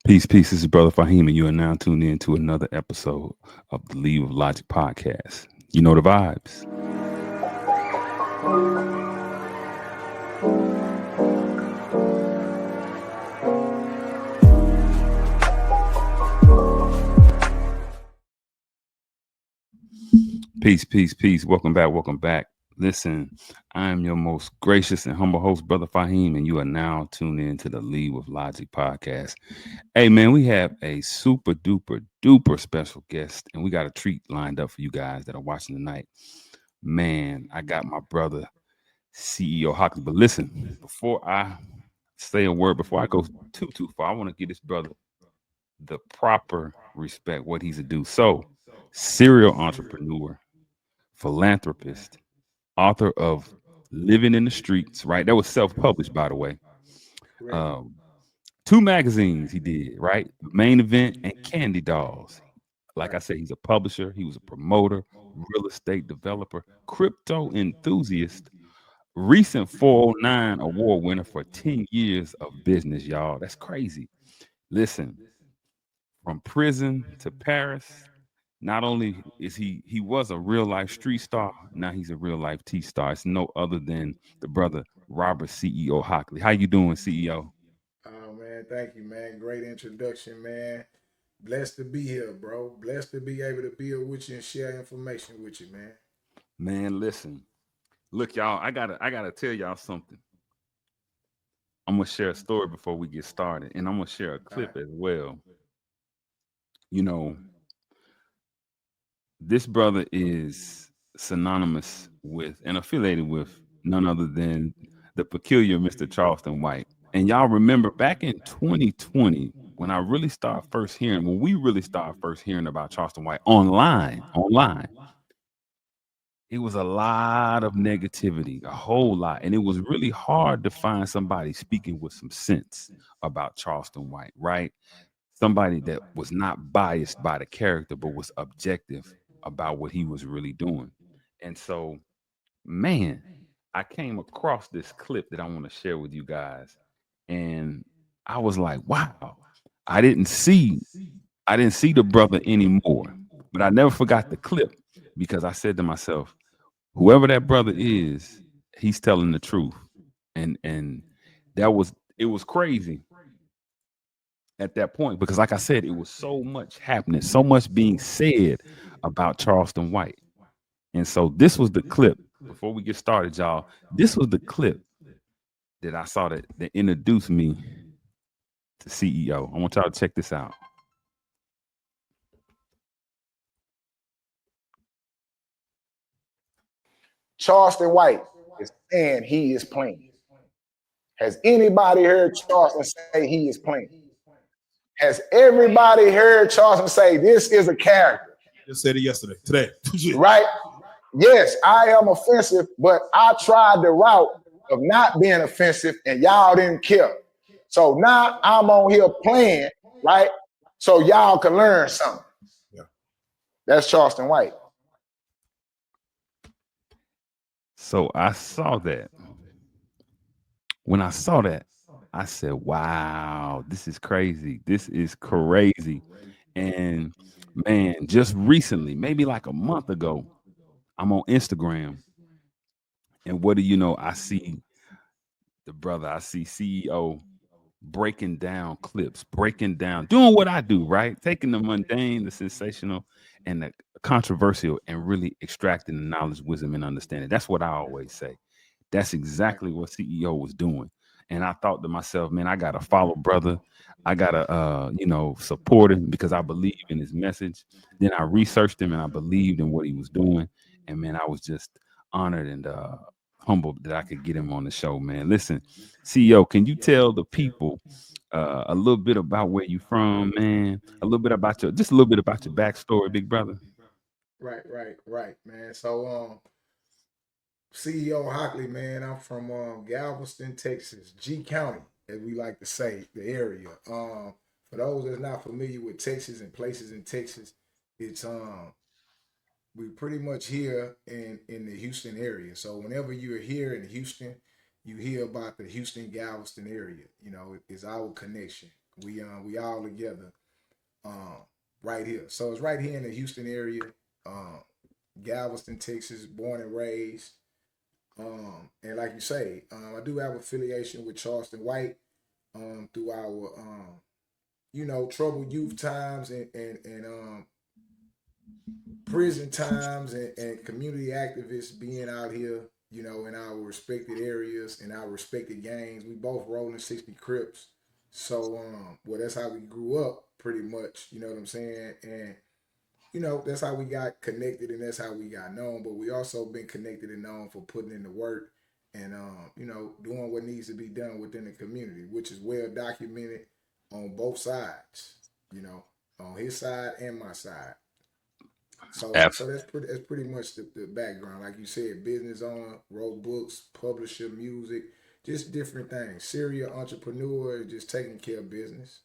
Peace, peace. This is Brother Faheem, and you are now tuned in to another episode of the Leave of Logic podcast. You know the vibes. Peace, peace, peace. Welcome back, welcome back. Listen, I am your most gracious and humble host, Brother Faheem, and you are now tuned in to the Leave of Logic podcast. Hey, man, we have a super duper duper special guest, and we got a treat lined up for you guys that are watching tonight. Man, I got my brother, CEO Hockley. But listen, before I say a word, before I go too far, I want to give this brother the proper respect, what he's a do. So, serial entrepreneur, philanthropist, author of Living in the Streets, right? That was self-published, by the way. Correct. Um, two magazines he did, right? Main Event and Candy Dolls. Like I Right. said, he's a publisher, he was a promoter, real estate developer, crypto enthusiast, recent 409 award winner for 10 years of business, y'all. That's crazy. Listen, from prison to Paris, not only is he was a real life street star, now he's a real life T star. It's no other than the brother Robert CEO Hockley. How you doing, CEO? Oh man, thank you, man. Great introduction, man. Blessed to be here, bro. Blessed to be able to build with you and share information with you, man. Man, listen. Look, y'all, I gotta tell y'all something. I'm gonna share a story before we get started, and I'm gonna share a All right. clip as well. You know, this brother is synonymous with and affiliated with none other than the peculiar Mr. Charleston White. And y'all remember back in 2020, when we really started first hearing about Charleston White online, it was a lot of negativity, a whole lot. And it was really hard to find somebody speaking with some sense about Charleston White, right? Somebody that was not biased by the character, but was objective about what he was really doing. And so, man, I came across this clip that I want to share with you guys. And I was like, wow, I didn't see I didn't see the brother anymore. But I never forgot the clip because I said to myself, whoever that brother is, he's telling the truth. And that was it was crazy at that point because like I said, it was so much happening, so much being said about Charleston White. And so this was the clip. Before we get started, y'all, this was the clip that I saw that introduced me to CEO. I want y'all to check this out. Charleston White is saying he is playing. Has anybody heard Charleston say he is playing? Has everybody heard Charleston say this is a character? Just said it yesterday, today. Right? Yes, I am offensive, but I tried the route of not being offensive and y'all didn't care. So now I'm on here playing, right? So y'all can learn something. Yeah. That's Charleston White. So I saw that. When I saw that, I said, wow, this is crazy. This is crazy. And man, just recently, maybe like a month ago, I'm on Instagram. And what do you know? I see CEO breaking down clips, breaking down, doing what I do, right? Taking the mundane, the sensational, and the controversial, and really extracting the knowledge, wisdom, and understanding. That's what I always say. That's Right. exactly what CEO was doing. And I thought to myself, man, I gotta follow brother. I gotta support him because I believe in his message. Then I researched him and I believed in what he was doing. And man, I was just honored and humbled that I could get him on the show, man. Listen, CEO, can you tell the people a little bit about where you from, man? Just a little bit about your backstory, big brother. Right, man. So CEO Hockley, man, I'm from Galveston, Texas, G County, as we like to say, the area. For those that's not familiar with Texas and places in Texas, it's we pretty much here in the Houston area. So whenever you're here in Houston, you hear about the Houston Galveston area. You know, it's our connection. We all together um, right here. So it's right here in the Houston area, um, Galveston, Texas, born and raised. And like you say, I do have affiliation with Charleston White through our troubled youth times and prison times and community activists being out here, in our respected areas and our respected gangs. We both rolling 60 Crips. So well that's how we grew up pretty much, you know what I'm saying? And that's how we got connected and that's how we got known. But we also been connected and known for putting in the work and doing what needs to be done within the community, which is well documented on both sides, you know, on his side and my side. So Absolutely. that's pretty much the background. Like you said, business owner, wrote books, publisher, music, just different things. Serial entrepreneur, just taking care of business.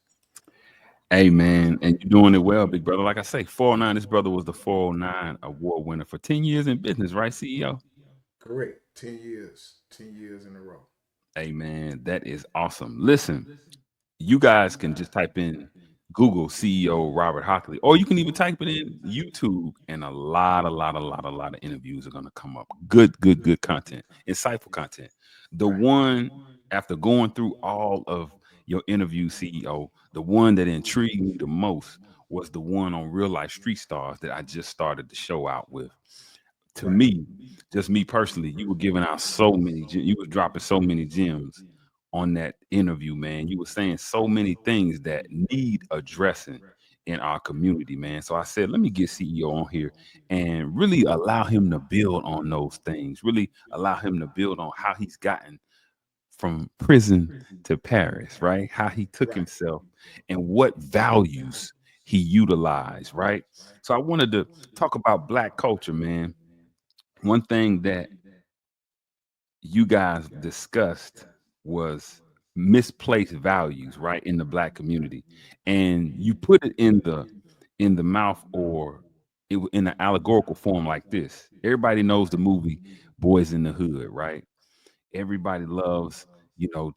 Hey man, and you're doing it well, big brother. Like I say, 409. This brother was the 409 award winner for 10 years in business, right, CEO? Correct. 10 years. 10 years in a row. Hey man, that is awesome. Listen, you guys can just type in Google CEO Robert Hockley, or you can even type it in YouTube, and a lot of interviews are gonna come up. Good content, insightful content. The Right. one after going through all of your interview, CEO, the one that intrigued me the most was the one on real life street stars that I just started the show out with. To Right. me, just me personally, you were giving out so many, you were dropping so many gems on that interview, man. You were saying so many things that need addressing in our community, man. So I said, let me get CEO on here and really allow him to build on those things, really allow him to build on how he's gotten from prison to Paris, right? How he took Right. himself and what values he utilized, right? So I wanted to talk about Black culture, man. One thing that you guys discussed was misplaced values, right, in the Black community, and you put it in the mouth, or in an allegorical form like this. Everybody knows the movie Boys in the Hood, right? Everybody loves, you know,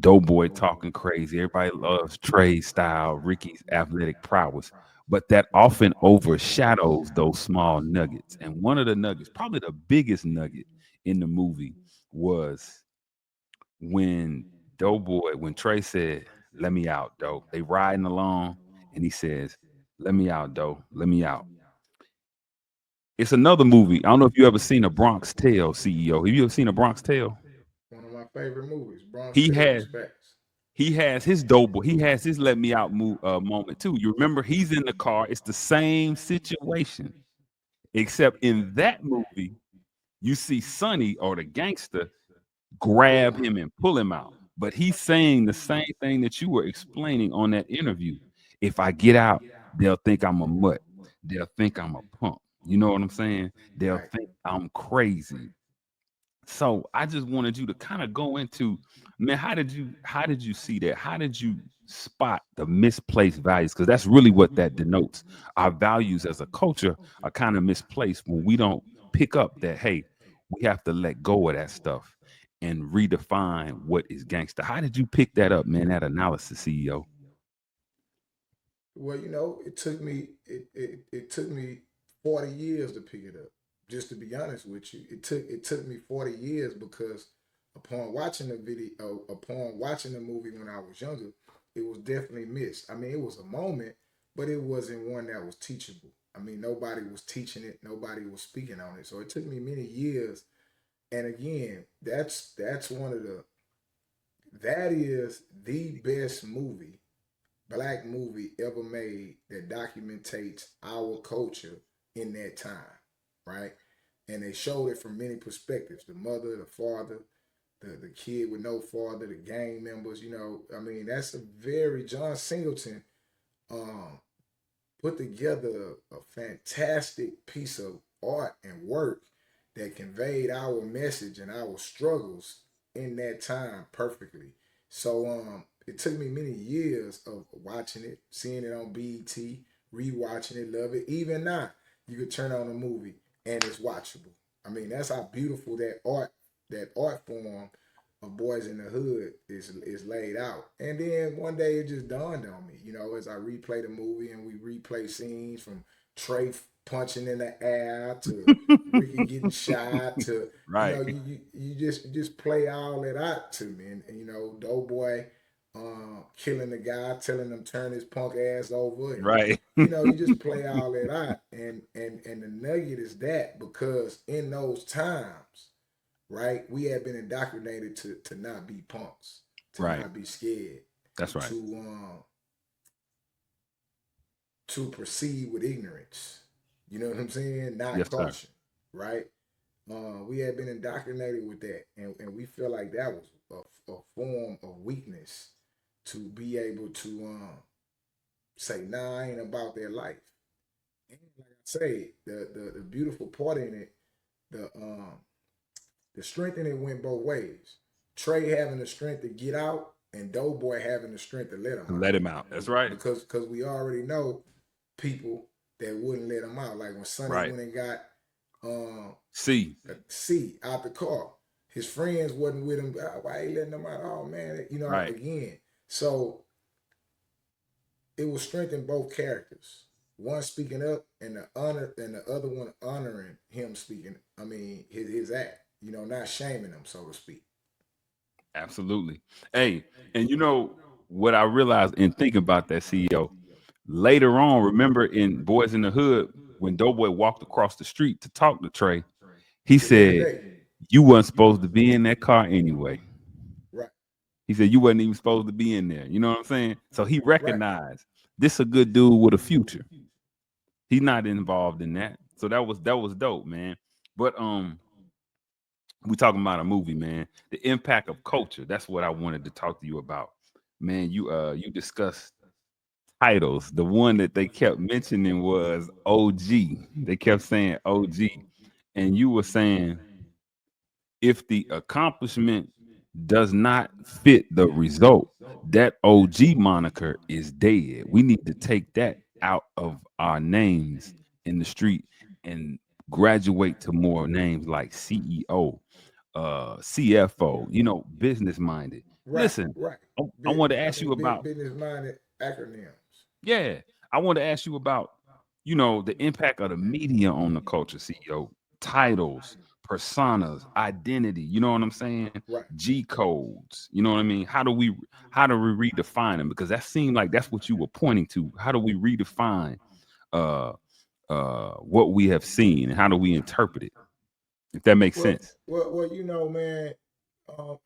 Doughboy talking crazy. Everybody loves Trey's style, Ricky's athletic prowess. But that often overshadows those small nuggets. And one of the nuggets, probably the biggest nugget in the movie, was when when Trey said, "Let me out, Doe." They riding along, and he says, "Let me out, Doe. Let me out." It's another movie. I don't know if you ever seen a Bronx Tale, CEO. Have you ever seen a Bronx Tale? One of my favorite movies, Bronx He Tale has is facts. He has his doughboy. He has his let me out moment too. You remember he's in the car. It's the same situation, except in that movie, you see Sonny or the gangster grab him and pull him out. But he's saying the same thing that you were explaining on that interview. If I get out, they'll think I'm a mutt. They'll think I'm a punk. You know what I'm saying? They'll Right. think I'm crazy. So I just wanted you to kind of go into, man, how did you see that? How did you spot the misplaced values? Because that's really what that denotes. Our values as a culture are kind of misplaced when we don't pick up that, hey, we have to let go of that stuff and redefine what is gangster. How did you pick that up, man? That analysis, CEO. Well, it took me 40 years to pick it up. Just to be honest with you, it took me 40 years because upon watching the movie when I was younger, it was definitely missed. I mean, it was a moment, but it wasn't one that was teachable. I mean, nobody was teaching it, nobody was speaking on it. So it took me many years. And again, that's one of the that is the best movie, black movie ever made that documentates our culture in that time, right? And they showed it from many perspectives: the mother, the father, the kid with no father, the gang members. I mean, that's a very John Singleton um, put together a fantastic piece of art and work that conveyed our message and our struggles in that time perfectly. So it took me many years of watching it, seeing it on BET, rewatching it, love it. Even now, you could turn on a movie and it's watchable. I mean, that's how beautiful that art form of Boys in the Hood is laid out. And then one day it just dawned on me, as I replay the movie and we replay scenes from Trey punching in the air to Ricky getting shot to, Right. you just play all that out to me. And Doughboy killing the guy, telling him turn his punk ass over, and Right. you just play all that out. And the nugget is that because in those times, right? We had been indoctrinated to not be punks, to Right. not be scared, That's right. to um to proceed with ignorance. You know what I'm saying? Not Yes, sir. caution, right? We had been indoctrinated with that, and we feel like that was a form of weakness to be able to say, "Nah, I ain't about their life." And like I say, the beautiful part in it, the um the strength in it went both ways. Trey having the strength to get out, and Doughboy having the strength to let him out. Let him out. That's right. Because we already know people that wouldn't let him out. Like when Sonny Right. went and got um See. C out the car, his friends wasn't with him. Why he letting him out? Oh man, Right. again. So it was strength in both characters. One speaking up and the other one honoring him speaking. I mean his act. Not shaming him, so to speak. Absolutely. Hey, and you know what I realized in thinking about that CEO later on, remember in Boys in the Hood, when Doughboy walked across the street to talk to Trey, he The other said, day, "You wasn't supposed to be in that car anyway." right, He said, "You wasn't even supposed to be in there." You know what I'm saying? So he right. recognized this a good dude with a future. He's not involved in that. So that was dope, man. But we talking about a movie, man. The impact of culture. That's what I wanted to talk to you about. Man, you discussed titles. The one that they kept mentioning was OG. They kept saying OG. And you were saying if the accomplishment does not fit the result, that OG moniker is dead. We need to take that out of our names in the street and graduate to more names like CEO, CFO, business minded. Right, Listen, right. I want to ask you about, Business minded acronyms. yeah, I want to ask you about, the impact of the media on the culture, CEO, titles, personas, identity, you know what I'm saying? Right. G codes, you know what I mean? How do we redefine them? Because that seemed like that's what you were pointing to. How do we redefine uh what we have seen and how do we interpret it? If that makes Well, sense. man.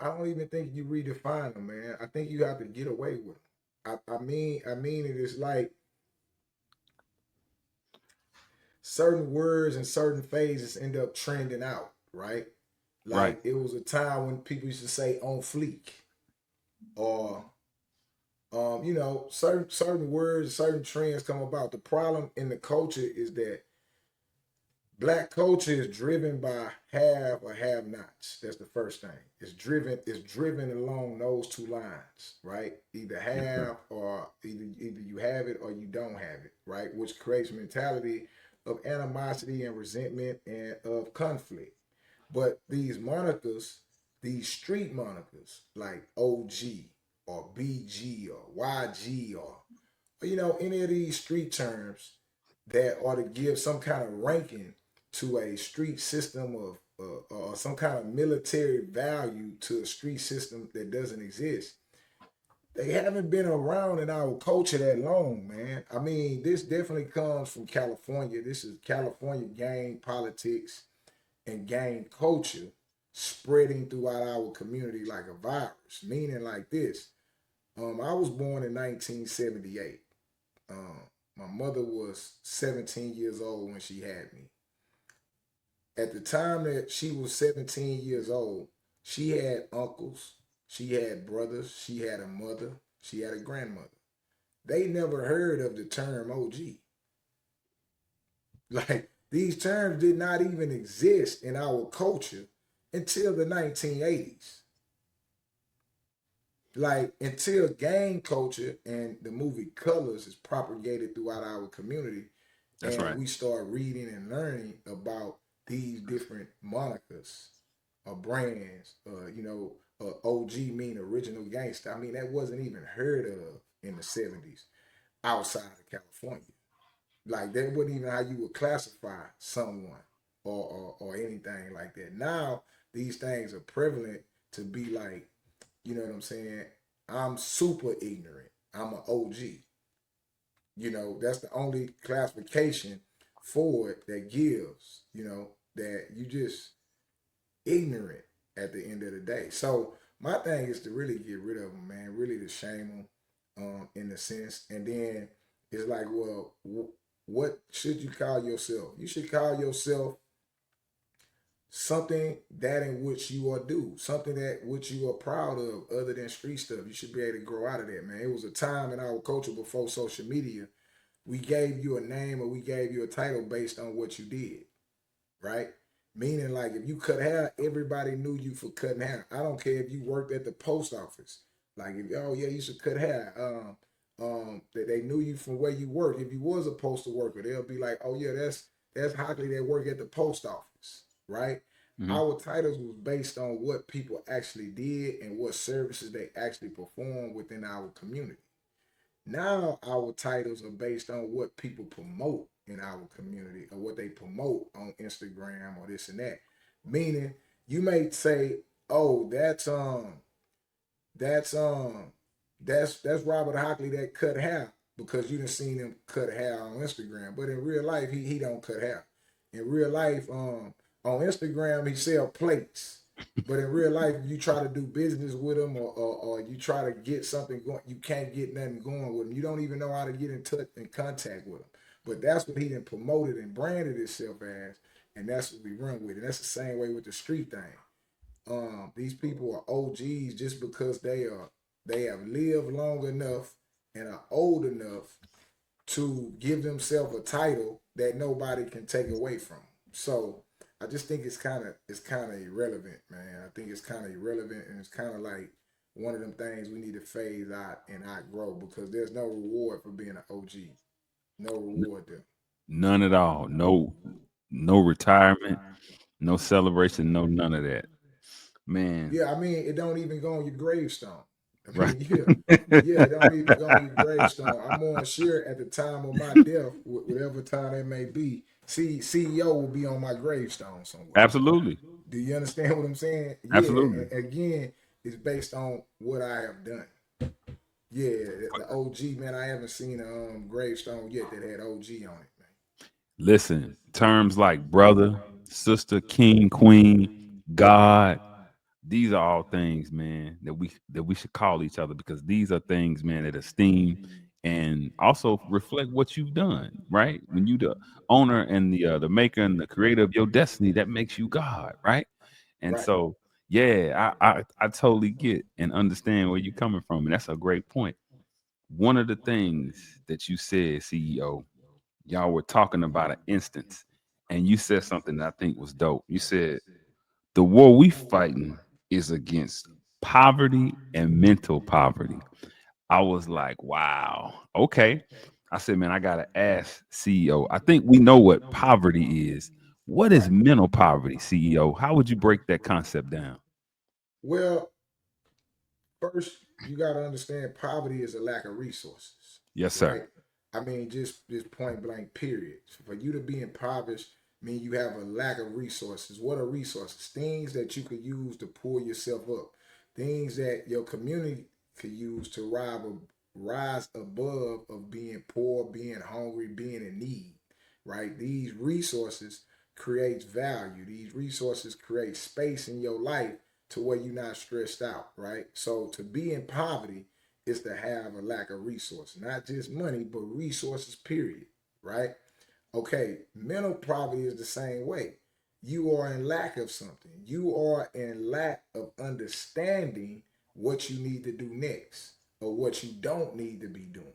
I don't even think you redefine them, man. I think you have to get away with them. I mean, it is like certain words and certain phases end up trending out, right? Right. Like it was a time when people used to say "on fleek" or certain words, certain trends come about. The problem in the culture is that black culture is driven by have or have nots. That's the first thing. It's driven along those two lines, right? Either Yes, sir. have or either you have it or you don't have it, right? Which creates a mentality of animosity and resentment and of conflict. But these monikers, these street monikers like OG or BG or YG or any of these street terms that ought to give some kind of ranking to a street system of or some kind of military value to a street system that doesn't exist. They haven't been around in our culture that long, man. I mean, this definitely comes from California. This is California gang politics and gang culture spreading throughout our community like a virus. Meaning like this. I was born in 1978. Um, my mother was 17 years old when she had me. At the time that she was 17 years old, she had uncles, she had brothers, she had a mother, she had a grandmother. They never heard of the term OG. Like these terms did not even exist in our culture until the 1980s. Like until gang culture and the movie Colors is propagated throughout our community, That's and right. we start reading and learning about these different monikers or brands, OG mean original gangster. I mean, that wasn't even heard of in the 70s outside of California. Like that wasn't even how you would classify someone or anything like that. Now these things are prevalent to be like, you know what I'm saying? I'm super ignorant. I'm an OG. You know, that's the only classification for it that gives, you know, that you just ignorant at the end of the day. So my thing is to really get rid of them, man. Really to shame them, in a sense, and then it's like, well, what should you call yourself? You should call yourself something that in which you are due, something that which you are proud of, other than street stuff. You should be able to grow out of that, man. It was a time in our culture before social media. We gave you a name or we gave you a title based on what you did, right? Meaning, like, if you cut hair, everybody knew you for cutting hair. I don't care if you worked at the post office. Like, if, oh yeah, you should cut hair. That they knew you from where you work. If you was a postal worker, they'll be like, oh yeah, that's Hockley that work at the post office, right? Hmm. Our titles was based on what people actually did and what services they actually performed within our community. Now our titles are based on what people promote in our community or what they promote on Instagram or this and that. Meaning you may say, "Oh, that's that's Robert Hockley that cut hair because you didn't seen him cut hair on Instagram." But in real life, he don't cut hair. In real life, on Instagram he sell plates. But in real life, if you try to do business with him or you try to get something going, you can't get nothing going with him. You don't even know how to get in touch and contact with him. But that's what he then promoted and branded himself as, and that's what we run with. And that's the same way with the street thing. These people are OGs just because they have lived long enough and are old enough to give themselves a title that nobody can take away from them. So I just think it's kind of irrelevant, man. I think it's kind of irrelevant, and it's kind of like one of them things we need to phase out and outgrow because there's no reward for being an OG. No reward there. None at all. No, no retirement, no celebration, no none of that. Man, Yeah, I mean, it don't even go on your gravestone. I right. mean, yeah, yeah, it don't even go on your gravestone. I'm on sure at the time of my death, whatever time that may be, CEO will be on my gravestone somewhere. Absolutely. Do you understand what I'm saying? Yeah, Absolutely. and again, it's based on what I have done. Yeah, the OG man, I haven't seen a gravestone yet that had OG on it, man. Listen, terms like brother, sister, king, queen, God, these are all things, man, that we should call each other because these are things, man, that esteem and also reflect what you've done, right? When you the owner and the maker and the creator of your destiny, that makes you God, right? And Right. so, yeah, I totally get and understand where you're coming from, and that's a great point. One of the things that you said, CEO, y'all were talking about an instance, and you said something that I think was dope. You said the war we fighting is against poverty and mental poverty. I was like, wow, okay. I said, man, I gotta ask CEO. I think we know what poverty is. What is Right. mental poverty, CEO? How would you break that concept down? Well, first you got to understand poverty is a lack of resources, Yes, sir. right? I mean, just point blank, period. So for you to be impoverished, mean you have a lack of resources. What are resources? Things that you could use to pull yourself up, things that your community could use to rise above of being poor, being hungry, being in need, right? These resources creates value. These resources create space in your life to where you're not stressed out, right? So to be in poverty is to have a lack of resources, not just money, but resources, period, right? Okay, mental poverty is the same way. You are in lack of something. You are in lack of understanding what you need to do next or what you don't need to be doing,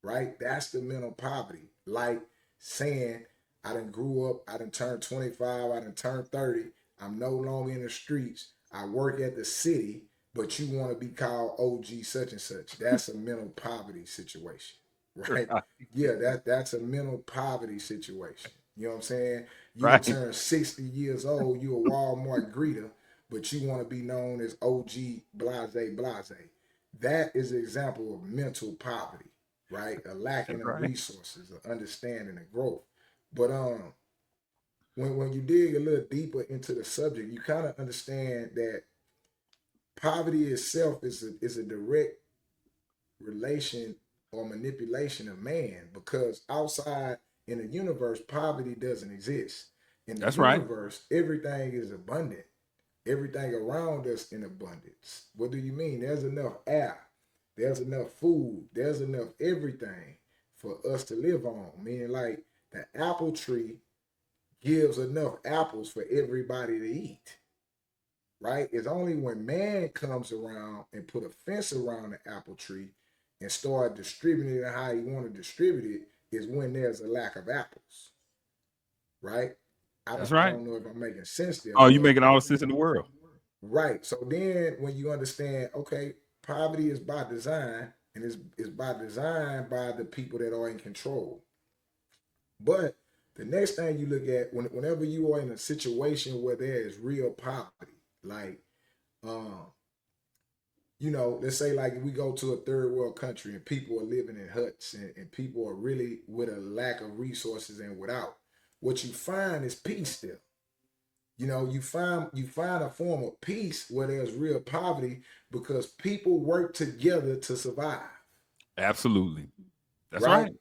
right? That's the mental poverty. Like saying, I done grew up, I done turned 25, I done turned 30, I'm no longer in the streets, I work at the city, but you want to be called OG such and such. That's a mental poverty situation, right? Yeah, that's a mental poverty situation. You know what I'm saying? You done Right. turned 60 years old, you a Walmart greeter, but you want to be known as OG blase blase. That is an example of mental poverty, right? A lacking That's of right. resources, of understanding and growth. But when you dig a little deeper into the subject, you kind of understand that poverty itself is a direct relation or manipulation of man, because outside in the universe, poverty doesn't exist. In the That's right. universe, everything is abundant. Everything around us in abundance. What do you mean? There's enough air, there's enough food, there's enough everything for us to live on. Meaning, like, the apple tree gives enough apples for everybody to eat, right? It's only when man comes around and put a fence around the apple tree and start distributing it how you want to distribute it is when there's a lack of apples, right? I That's don't I right. don't know if I'm making sense there, Oh, you but making all the sense in the world. right. So then when you understand, okay, poverty is by design, and it's by design by the people that are in control. But the next thing you look at whenever you are in a situation where there is real poverty, like um, let's say like if we go to a third world country and people are living in huts, and people are really with a lack of resources and without, what you find is peace there. You find a form of peace where there's real poverty, because people work together to survive, Absolutely. That's right? right.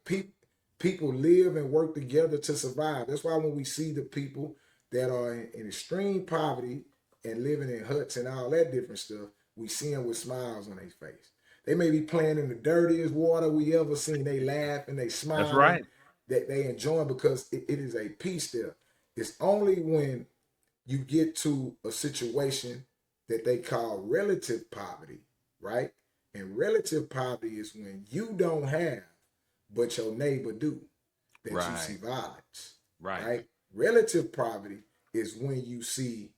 People live and work together to survive. That's why when we see the people that are in extreme poverty and living in huts and all that different stuff, we see them with smiles on their face. They may be playing in the dirtiest water we ever seen. They laugh and they That's smiling, right. that they enjoy, because it is a peace there. It's only when you get to a situation that they call relative poverty, right? And relative poverty is when you don't have, but your neighbor do, that you see Right. violence, Right. right? Relative poverty is when you see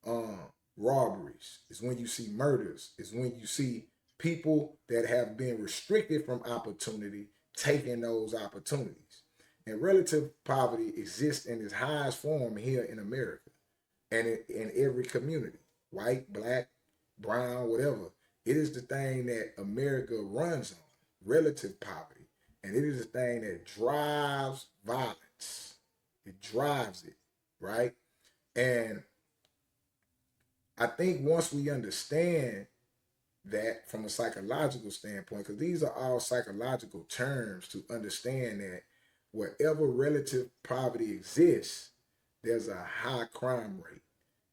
um, robberies, is when you see murders, is when you see people that have been restricted from opportunity taking those opportunities. And relative poverty exists in its highest form here in America and in every community, white, black, brown, whatever. It is the thing that America runs on, relative poverty. And it is the thing that drives violence. It drives it, right? And I think once we understand that from a psychological standpoint, because these are all psychological terms to understand that wherever relative poverty exists, there's a high crime rate.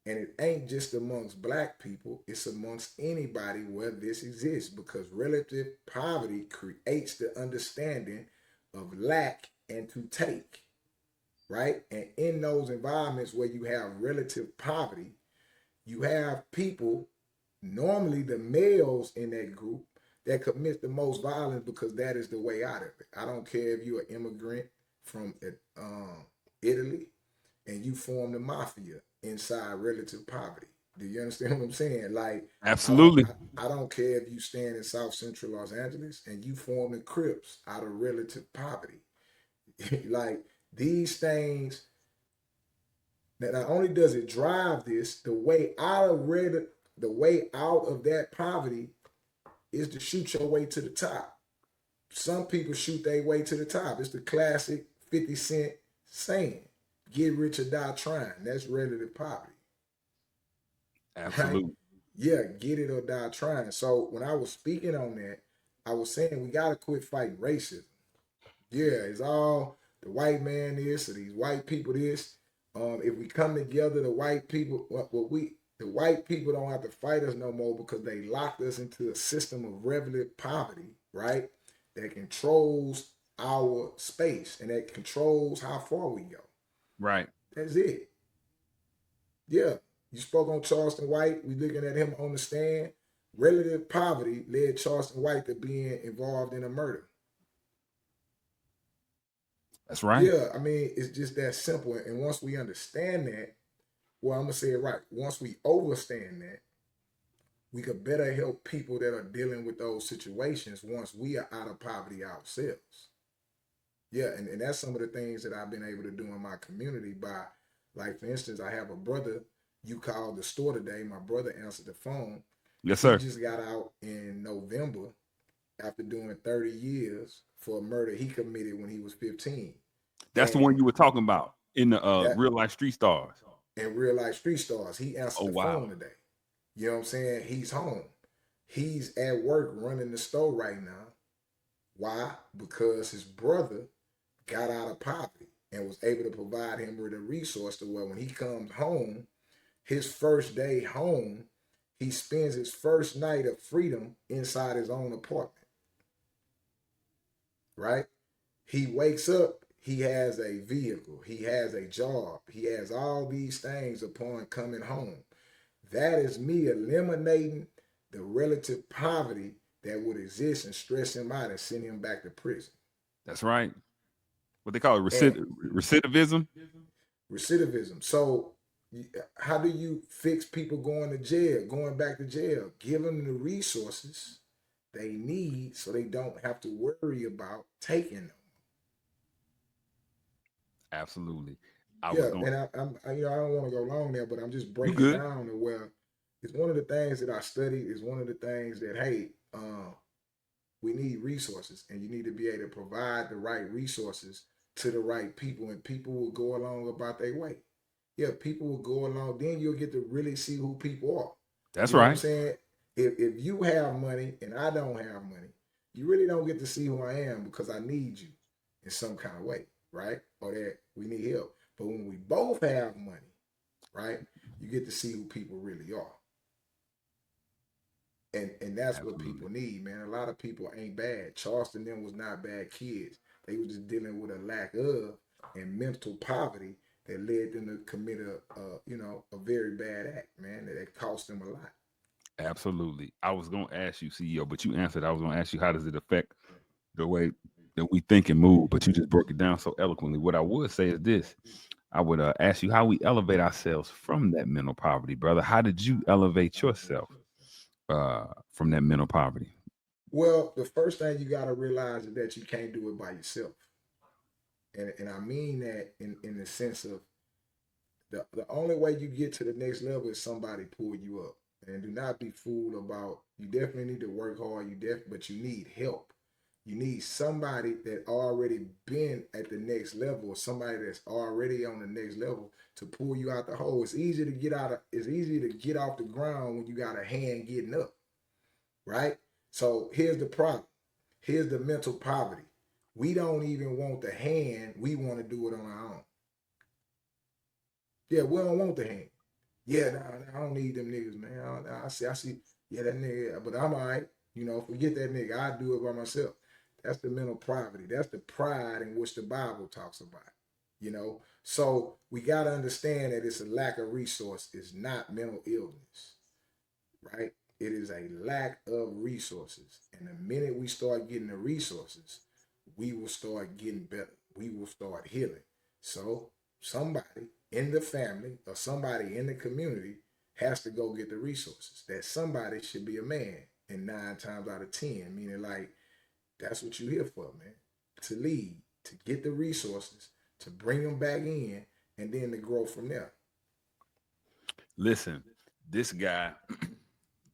And it ain't just amongst black people, it's amongst anybody where this exists, because relative poverty creates the understanding of lack and to take, right? And in those environments where you have relative poverty, you have people, normally the males in that group, that commit the most violence, because that is the way out of it. I don't care if you're an immigrant from Italy and you form the mafia inside relative poverty. Do you understand what I'm saying? Like, I don't Absolutely. I don't care if you stand in South Central Los Angeles and you form the Crips out of relative poverty. Like, these things, that not only does it drive this, the way out of that poverty is to shoot your way to the top. Some people shoot their way to the top. It's the classic 50 Cent saying, get rich or die trying. That's relative poverty, right? Absolutely. Yeah, get it or die trying. So when I was speaking on that, I was saying we gotta quit fighting racism. Yeah, it's all the white man this or these white people this. If we come together, the white people, the white people don't have to fight us no more, because they locked us into a system of relative poverty, right? That controls our space and that controls how far we go. Right. That's it. Yeah. You spoke on Charleston White. We looking at him on the stand. Relative poverty led Charleston White to being involved in a murder. That's right. Yeah, I mean, it's just that simple. And once we understand that, well, I'm gonna say it right. Once we understand that, we could better help people that are dealing with those situations once we are out of poverty ourselves. Yeah, and that's some of the things that I've been able to do in my community by, like, for instance, I have a brother You called the store today. My brother answered the phone. Yes, He sir. just got out in November after doing 30 years for a murder he committed when he was 15. That's the one And you were talking about in the that real life street stars. in real life street stars, he Oh answered the wow. phone today. You know what I'm saying? He's home. He's at work running the store right now. Why? Because his brother got out of poverty and was able to provide him with a resource to where when he comes home, his first day home, he spends his first night of freedom inside his own apartment, right? He wakes up, he has a vehicle, he has a job, he has all these things upon coming home. That is me eliminating the relative poverty that would exist and stress him out and send him back to prison. That's right. What they call it, And recidivism. recidivism. So, how do you fix people going to jail, going back to jail? Give them the resources they need so they don't have to worry about taking them. Absolutely. I was Yeah, going. and I don't want to go long there, but I'm just You breaking good? down to where it's one of the things that I studied. Is one of the things that hey, we need resources, and you need to be able to provide the right resources to the right people, and people will go along about their way. Yeah, people will go along. Then you'll get to really see who people are. That's You know what I'm right. saying? If you have money and I don't have money, you really don't get to see who I am because I need you in some kind of way, right? Or that we need help. But when we both have money, right, you get to see who people really are. And that's what Absolutely. people need, man. A lot of people ain't bad. Charleston them was not bad kids. They was just dealing with a lack of and mental poverty that led them to commit a very bad act, man. That cost them a lot. Absolutely. I was going to ask you, CEO, but you answered. I was going to ask you, how does it affect the way that we think and move? But you just broke it down so eloquently. What I would say is this: I would ask you how we elevate ourselves from that mental poverty, brother. How did you elevate yourself from that mental poverty? Well, the first thing you gotta realize is that you can't do it by yourself. And I mean that in the sense of the only way you get to the next level is somebody pull you up. And do not be fooled about you definitely need to work hard, but you need help. You need somebody that already been at the next level or somebody that's already on the next level to pull you out the hole. It's easy to get off the ground when you got a hand getting up, right? So here's the problem. Here's the mental poverty. We don't even want the hand. We want to do it on our own. Yeah, we don't want the hand. Yeah, nah, I don't need them niggas, man. I see. Yeah, that nigga, but I'm all right. Forget that nigga. I do it by myself. That's the mental poverty. That's the pride in which the Bible talks about. So we got to understand that it's a lack of resource. It's not mental illness, right? It is a lack of resources. And the minute we start getting the resources, we will start getting better. We will start healing. So somebody in the family or somebody in the community has to go get the resources. That somebody should be a man. And 9 times out of 10, meaning like that's what you're here for, man. To lead, to get the resources, to bring them back in, and then to grow from there. Listen, this guy,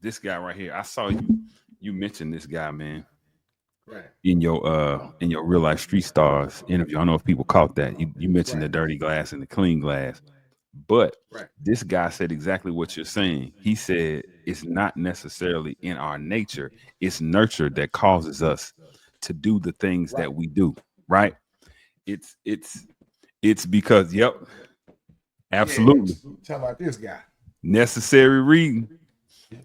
this guy right here. I saw you mentioned this guy, man, Right, in your real life street stars interview. I don't know if people caught that. You mentioned right, the dirty glass and the clean glass, but right, this guy said exactly what you're saying. He said it's not necessarily in our nature; it's nurture that causes us to do the things right. that we do. Right? It's it's it's because yep, Yeah, absolutely talk about this guy. necessary reading.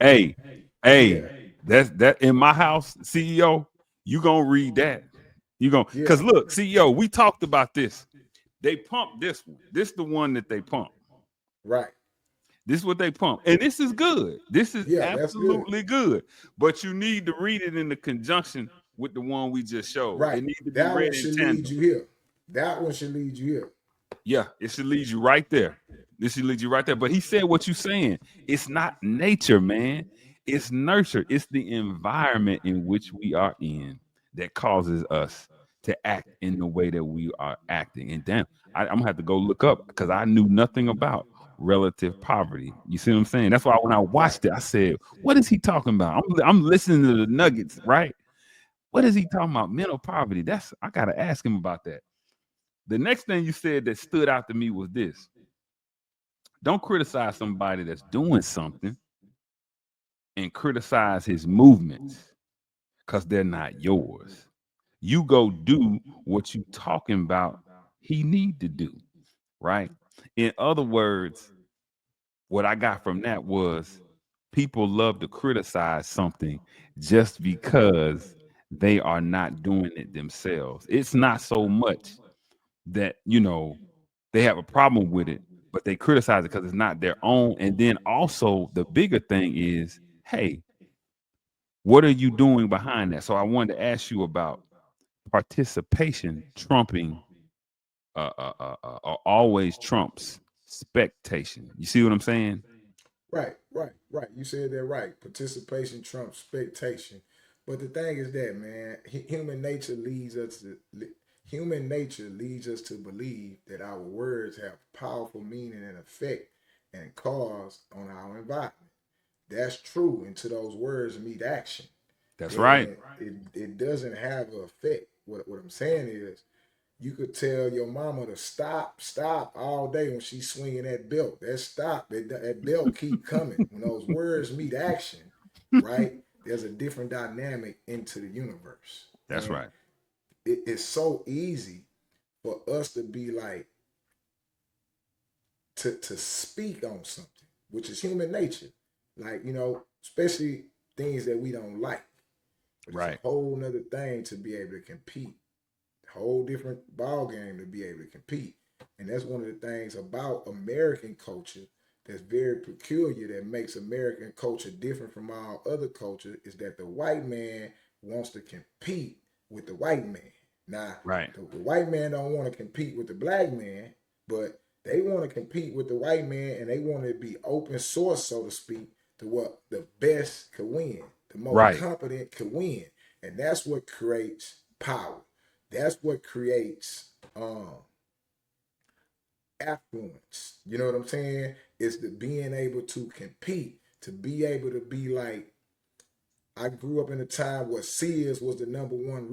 Hey, hey, Yeah, that in my house, CEO. You gonna read that? You gonna yeah, because look, CEO. We talked about this. They pump this one. This the one that they pump. right. This is what they pump, and this is good. This is Yeah, that's good. absolutely good. But you need to read it in the conjunction with the one we just showed. Right. It needs to be That one read in should lead tandem. you here. That one should lead you here. Yeah, it should lead you right there. This should lead you right there. But he said what you saying. It's not nature, man. It's nurture. It's the environment in which we are in that causes us to act in the way that we are acting. And damn, I'm gonna have to go look up because I knew nothing about relative poverty. You see what I'm saying? That's why when I Right. watched it, I said, "What is he talking about?" I'm listening to the nuggets, right? What is he talking about? Mental poverty. That's I gotta ask him about that. The next thing you said that stood out to me was this: don't criticize somebody that's doing something and criticize his movements because they're not yours. You go do what you talking about he need to do, right? In other words, what I got from that was people love to criticize something just because they are not doing it themselves. It's not so much that, they have a problem with it, but they criticize it because it's not their own. And then also the bigger thing is, hey, what are you doing behind that? So I wanted to ask you about participation trumping always trumps spectation. You see what I'm saying? Right, right, right. You said that right. Participation trumps expectation. But the thing is that, man, human nature leads us to believe that our words have powerful meaning and effect and cause on our environment. That's true until those words meet action. That's right. Then it doesn't have an effect. What I'm saying is you could tell your mama to stop all day when she's swinging that belt. That stop, that belt keep coming. When those words meet action, right? There's a different dynamic into the universe, That's and right. it's so easy for us to be like to speak on something, which is human nature. Like especially things that we don't like, but it's a Right. whole nother thing to be able to compete, whole different ball game to be able to compete. And that's one of the things about American culture that's very peculiar that makes American culture different from all other culture is that the white man wants to compete with the white man. Now, Right. the white man don't want to compete with the black man, but they want to compete with the white man and they want to be open source, so to speak, to what the best could win, the most Right. competent could win. And that's what creates power. That's what creates affluence. You know what I'm saying? It's the being able to compete, to be able to be like, I grew up in a time where Sears was the number one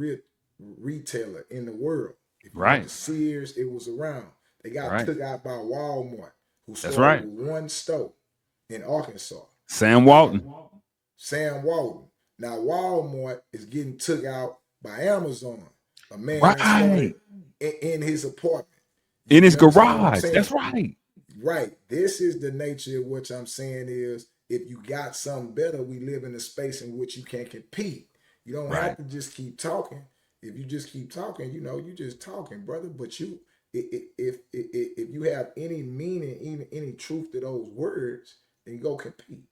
retailer in the world. If you went Right. to Sears, it was around. They got Right. took out by Walmart, who That's started right. with one store in Arkansas. Sam And Walton. Sam Walton. Now Walmart is getting took out by Amazon. A man started Right. in his apartment. In his You understand what I'm garage. saying? That's right. Right. This is the nature of what I'm saying is if you got something better, we live in a space in which you can compete. You don't have Right. to just keep talking. If you just keep talking, you just talking, brother. But if you have any meaning, even any truth to those words, then go compete.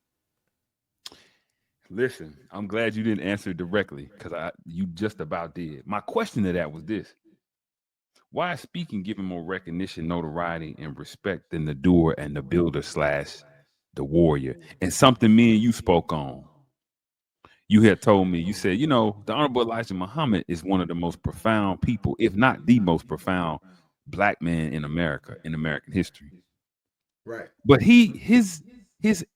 Listen, I'm glad you didn't answer directly because you just about did. My question to that was this: why is speaking given more recognition, notoriety, and respect than the doer and the builder slash the warrior? And something me and you spoke on. You had told me, you said, the Honorable Elijah Muhammad is one of the most profound people, if not the most profound black man in America, in American history. Right. But his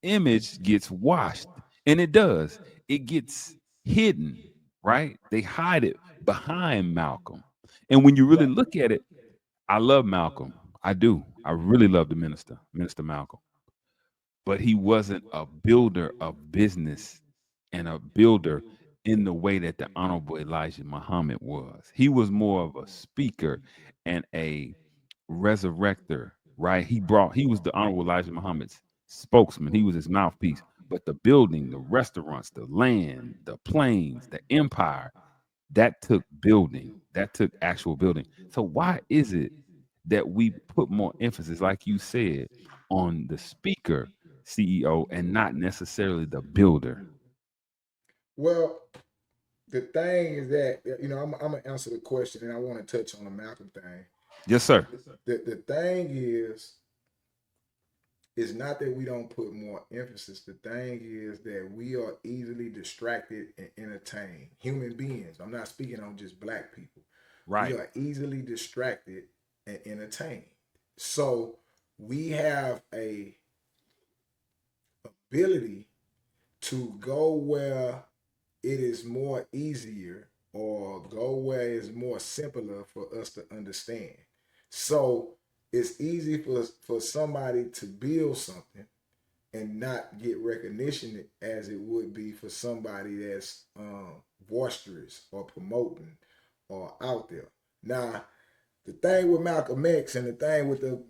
image gets washed, and it does. It gets hidden, right? They hide it behind Malcolm. And when you really look at it, I love Malcolm. I do. I really love the Minister Malcolm. But he wasn't a builder of business and a builder in the way that the Honorable Elijah Muhammad was. He was more of a speaker and a resurrector, right? He was the Honorable Elijah Muhammad's spokesman. He was his mouthpiece. But the building, the restaurants, the land, the planes, the empire, that took building. That took actual building. So why is it that we put more emphasis, like you said, on the speaker, CEO, and not necessarily the builder? Well, the thing is that I'm gonna answer the question, and I want to touch on the Malcolm thing. Yes, sir. The thing is, it's not that we don't put more emphasis. The thing is that we are easily distracted and entertained. Human beings. I'm not speaking on just black people. We Right. are easily distracted and entertained. So we have a ability to go where it is more easier or go where it's more simpler for us to understand. So it's easy for somebody to build something and not get recognition as it would be for somebody that's boisterous or promoting or out there. Now, the thing with Malcolm X and the thing with the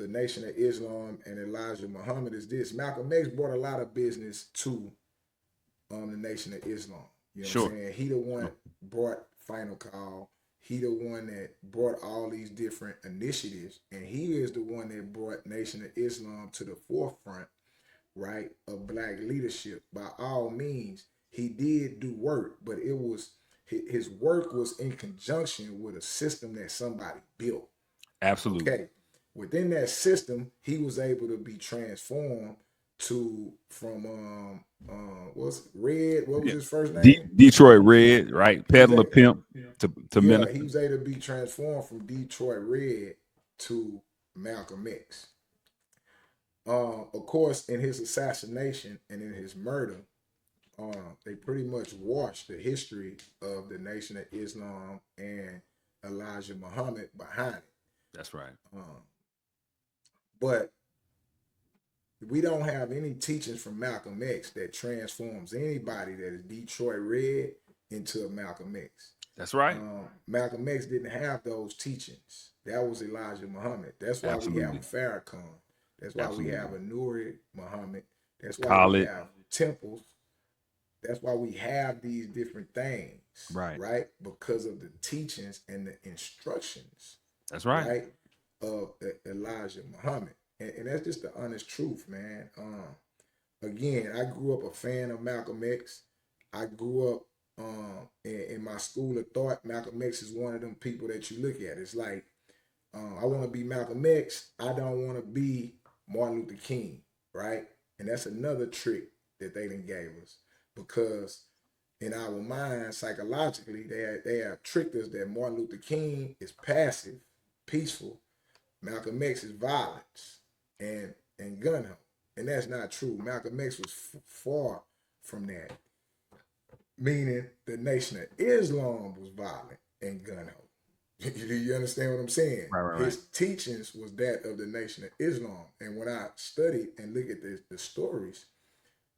Nation of Islam and Elijah Muhammad is this: Malcolm X brought a lot of business to the Nation of Islam. You know what I'm Sure. saying? He the one Sure. brought Final Call. He the one that brought all these different initiatives, and he is the one that brought Nation of Islam to the forefront, right, of black leadership. By all means, he did do work, but it was his work was in conjunction with a system that somebody built. Absolutely. Okay, within that system, he was able to be transformed to from what's Red? What was Yeah. his first name? Detroit Red, right? He was Peddler pimp to yeah, he minister. was able to be transformed from Detroit Red to Malcolm X. Of course, in his assassination and in his murder, they pretty much washed the history of the Nation of Islam and Elijah Muhammad behind it. That's right. Um, but we don't have any teachings from Malcolm X that transforms anybody that is Detroit Red into a Malcolm X. That's right. Malcolm X didn't have those teachings. That was Elijah Muhammad. That's why we have Absolutely. a Farrakhan. That's why we have Absolutely. a Nuri Muhammad. That's why we Khalid. have temples. That's why we have these different things, Right. right? Because of the teachings and the instructions, That's right. right, of Elijah Muhammad. And that's just the honest truth, man. Again, I grew up a fan of Malcolm X. I grew up in my school of thought. Malcolm X is one of them people that you look at. It's like, I want to be Malcolm X. I don't want to be Martin Luther King, right? And that's another trick that they done gave us because in our minds, psychologically, they have tricked us that Martin Luther King is passive, peaceful. Malcolm X is violence and gun ho. And that's not true. Malcolm X was far from that. Meaning the Nation of Islam was violent and gun ho. You understand what I'm saying? Right. Right. Right. His teachings was that of the Nation of Islam. And when I studied and look at the stories,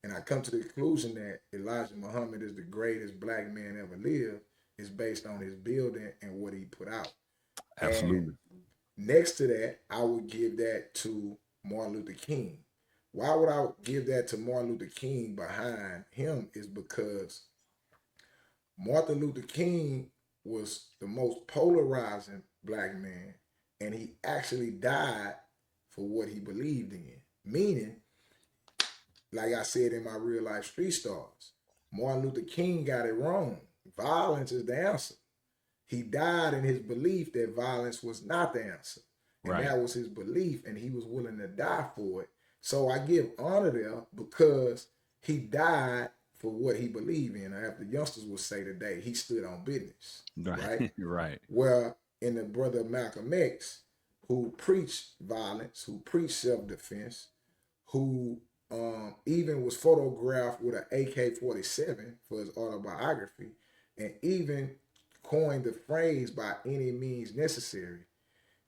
and I come to the conclusion that Elijah Muhammad is the greatest black man ever lived, is based on his building and what he put out. And Absolutely. next to that, I would give that to Martin Luther King. Why would I give that to Martin Luther King behind him? Is because Martin Luther King was the most polarizing black man, and he actually died for what he believed in. Meaning, like I said in my real life street stars, Martin Luther King got it wrong. Violence is the answer. He died in his belief that violence was not the answer. And Right. that was his belief, and he was willing to die for it. So I give honor there because he died for what he believed in. As the youngsters would say today, he stood on business, right? Right. Right. Where in the brother Malcolm X, who preached violence, who preached self-defense, who even was photographed with an AK-47 for his autobiography, and even coined the phrase by any means necessary,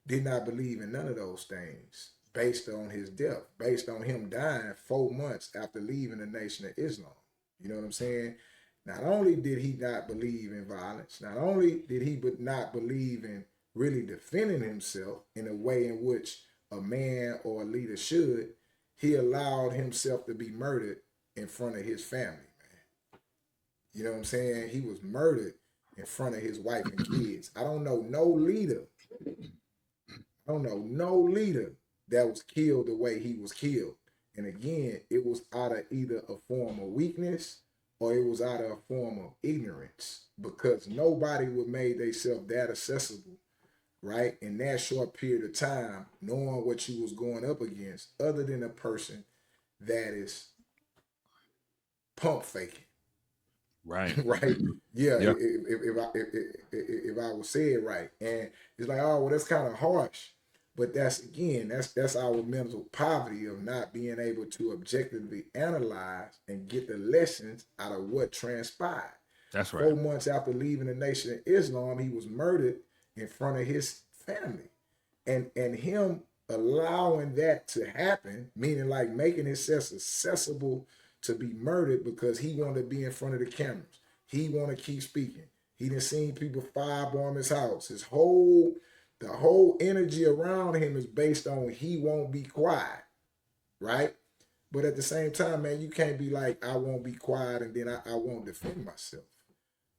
did not believe in none of those things based on his death, based on him dying 4 months after leaving the Nation of Islam. You know what I'm saying? Not only did he not believe in violence, not only did he but not believe in really defending himself in a way in which a man or a leader should, he allowed himself to be murdered in front of his family. You know what I'm saying? He was murdered in front of his wife and kids. I don't know no leader. I don't know no leader that was killed the way he was killed. And again, it was out of either a form of weakness or it was out of a form of ignorance because nobody would make themselves that accessible, right? In that short period of time, knowing what you was going up against, other than a person that is pump faking. Right. Right? Yeah, Yeah. if I would say it right, and it's like, oh well, that's kind of harsh. But that's our mental poverty of not being able to objectively analyze and get the lessons out of what transpired. That's right. 4 months after leaving the Nation of Islam, he was murdered in front of his family. And him allowing that to happen, meaning like making himself accessible to be murdered because he wanted to be in front of the cameras. He wanted to keep speaking. He done seen people firebomb his house. The whole energy around him is based on he won't be quiet, right? But at the same time, man, you can't be like, I won't be quiet and then I won't defend myself.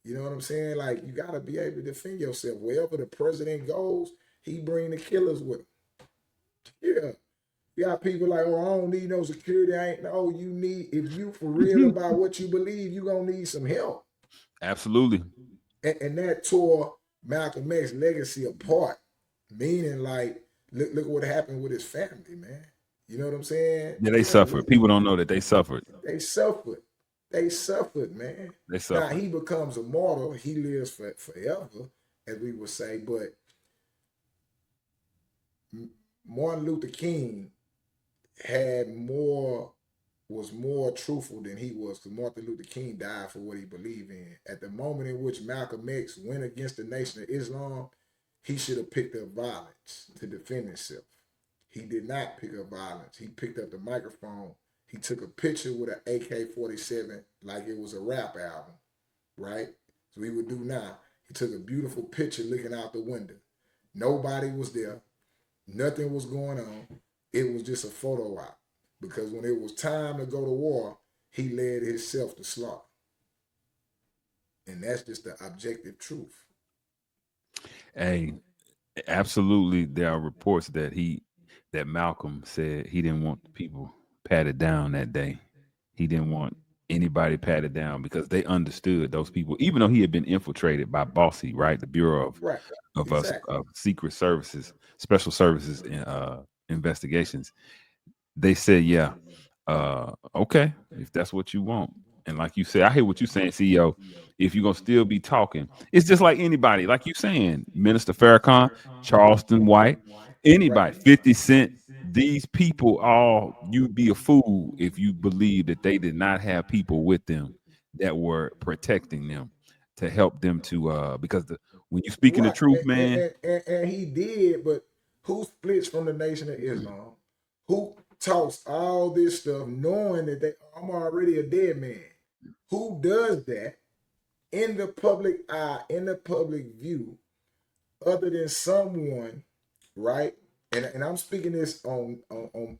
You know what I'm saying? Like, you got to be able to defend yourself. Wherever the president goes, he bring the killers with him. Yeah. You got people like, oh, I don't need no security. I ain't no, you need, if you for real about what you believe, you going to need some help. Absolutely. And that tore Malcolm X's legacy apart, meaning like, look what happened with his family, man. You know what I'm saying? Yeah, they Yeah, suffered. People don't know that they suffered. they suffered. They suffered, man. They Now suffered. he becomes immortal. He lives forever, as we would say. But Martin Luther King had more was more truthful than he was, because Martin Luther King died for what he believed in. At the moment in which Malcolm X went against the Nation of Islam, he should have picked up violence to defend himself. He did not pick up violence. He picked up the microphone. He took a picture with an AK-47 like it was a rap album, right? So he would do now. He took a beautiful picture looking out the window. Nobody was there. Nothing was going on. It was just a photo op. Because when it was time to go to war, he led himself to slaughter. And that's just the objective truth. Hey, absolutely. There are reports that Malcolm said he didn't want the people patted down that day. He didn't want anybody patted down because they understood those people, even though he had been infiltrated by Bossy, right, the Bureau Right. of Exactly. Secret Services, Special Services, and investigations. They said, yeah, okay, if that's what you want. And like you said, I hear what you're saying, CEO. If you're gonna still be talking, it's just like anybody, like you saying, Minister Farrakhan, Charleston White, Right. anybody, 50 Cent, these people all, you'd be a fool if you believe that they did not have people with them that were protecting them to help them to because when you speaking the Right. truth, And, man. and he did, but who splits from the Nation of Islam? Who talks all this stuff knowing that I'm already a dead man? Who does that in the public eye, in the public view, other than someone, right? And I'm speaking this on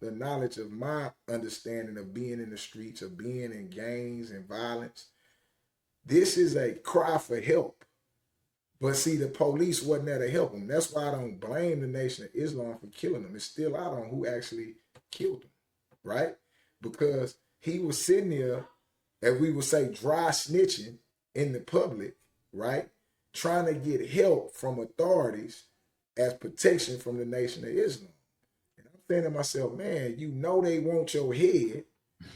the knowledge of my understanding of being in the streets, of being in gangs and violence. This is a cry for help. But see, the police wasn't there to help him. That's why I don't blame the Nation of Islam for killing him. It's still out on who actually killed him, right? Because he was sitting there, as we would say, dry snitching in the public, right? Trying to get help from authorities as protection from the Nation of Islam. And I'm saying to myself, man, you know they want your head.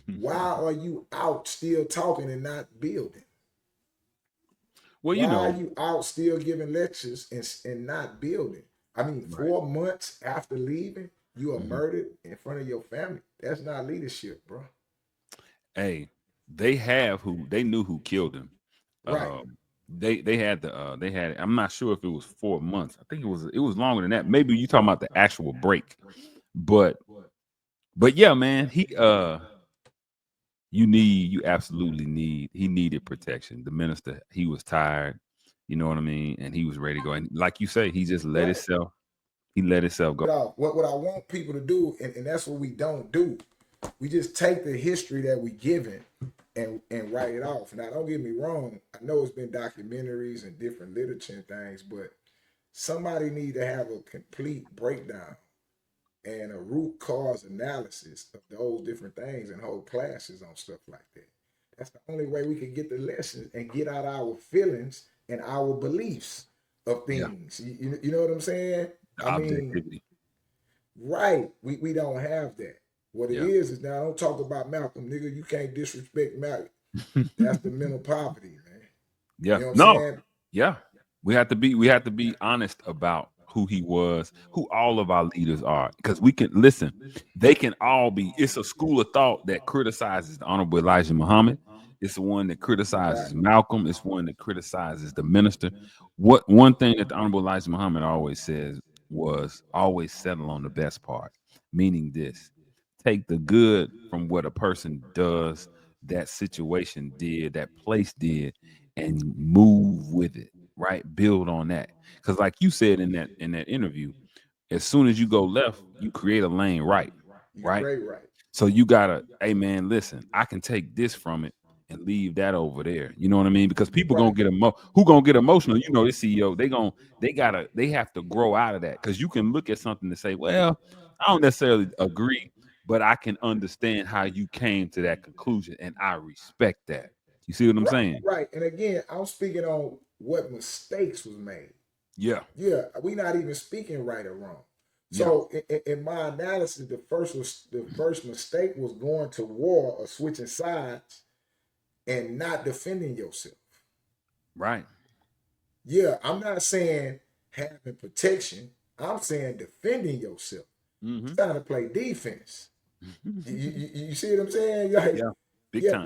Why are you out still talking and not building? Well, Why are you out still giving lectures and not building? I mean, right. 4 months after leaving, you are Mhm. murdered in front of your family. That's not leadership, bro. Hey, they have who they knew who killed him. Right. They had they had, I'm not sure if it was 4 months. I think it was longer than that. Maybe you talking about the actual break. But yeah, man, you absolutely he needed protection. The minister, he was tired, you know what I mean, and he was ready to go. And like you say, he just Right. let himself go. What I want people to do, and that's what we don't do. We just take the history that we given and write it off. Now, don't get me wrong. I know it's been documentaries and different literature and things, but somebody need to have a complete breakdown and a root cause analysis of those different things and hold classes on stuff like that. That's the only way we can get the lessons and get out our feelings and our beliefs of Yeah, things. You know what I'm saying? the I mean, objectivity. right. We don't have that. What it Yeah. is now, don't talk about Malcolm, nigga. You can't disrespect Malcolm. That's the mental poverty, man. Yeah. You know what I'm No. saying? Yeah. We have to be honest about who he was, who all of our leaders are. Because we can listen, they can all be. It's a school of thought that criticizes the Honorable Elijah Muhammad. It's the one that Right. criticizes Malcolm. It's one that criticizes the minister. What one thing that the Honorable Elijah Muhammad always says was always settle on the best part, meaning this: take the good from what a person does, that situation did, that place did, and move with it, right? Build on that. Because like you said in that interview, as soon as you go left, you create a lane right, You right? great right. So you gotta, hey man, listen, I can take this from it and leave that over there. You know what I mean? Because people Right. gonna get who gonna get emotional. You know, this CEO, they have to grow out of that. Because you can look at something and say, well, I don't necessarily agree, but I can understand how you came to that conclusion, and I respect that. You see what I'm Right. saying? Right. And again, I'm speaking on what mistakes was made. Yeah, Yeah, we not even speaking right or wrong. yeah, So in my analysis, the first mistake was going to war or switching sides and not defending yourself. right. Yeah, I'm not saying having protection. I'm saying defending yourself. It's Mm-hmm. time to play defense. You see what I'm saying? Like, Yeah, big yeah, time.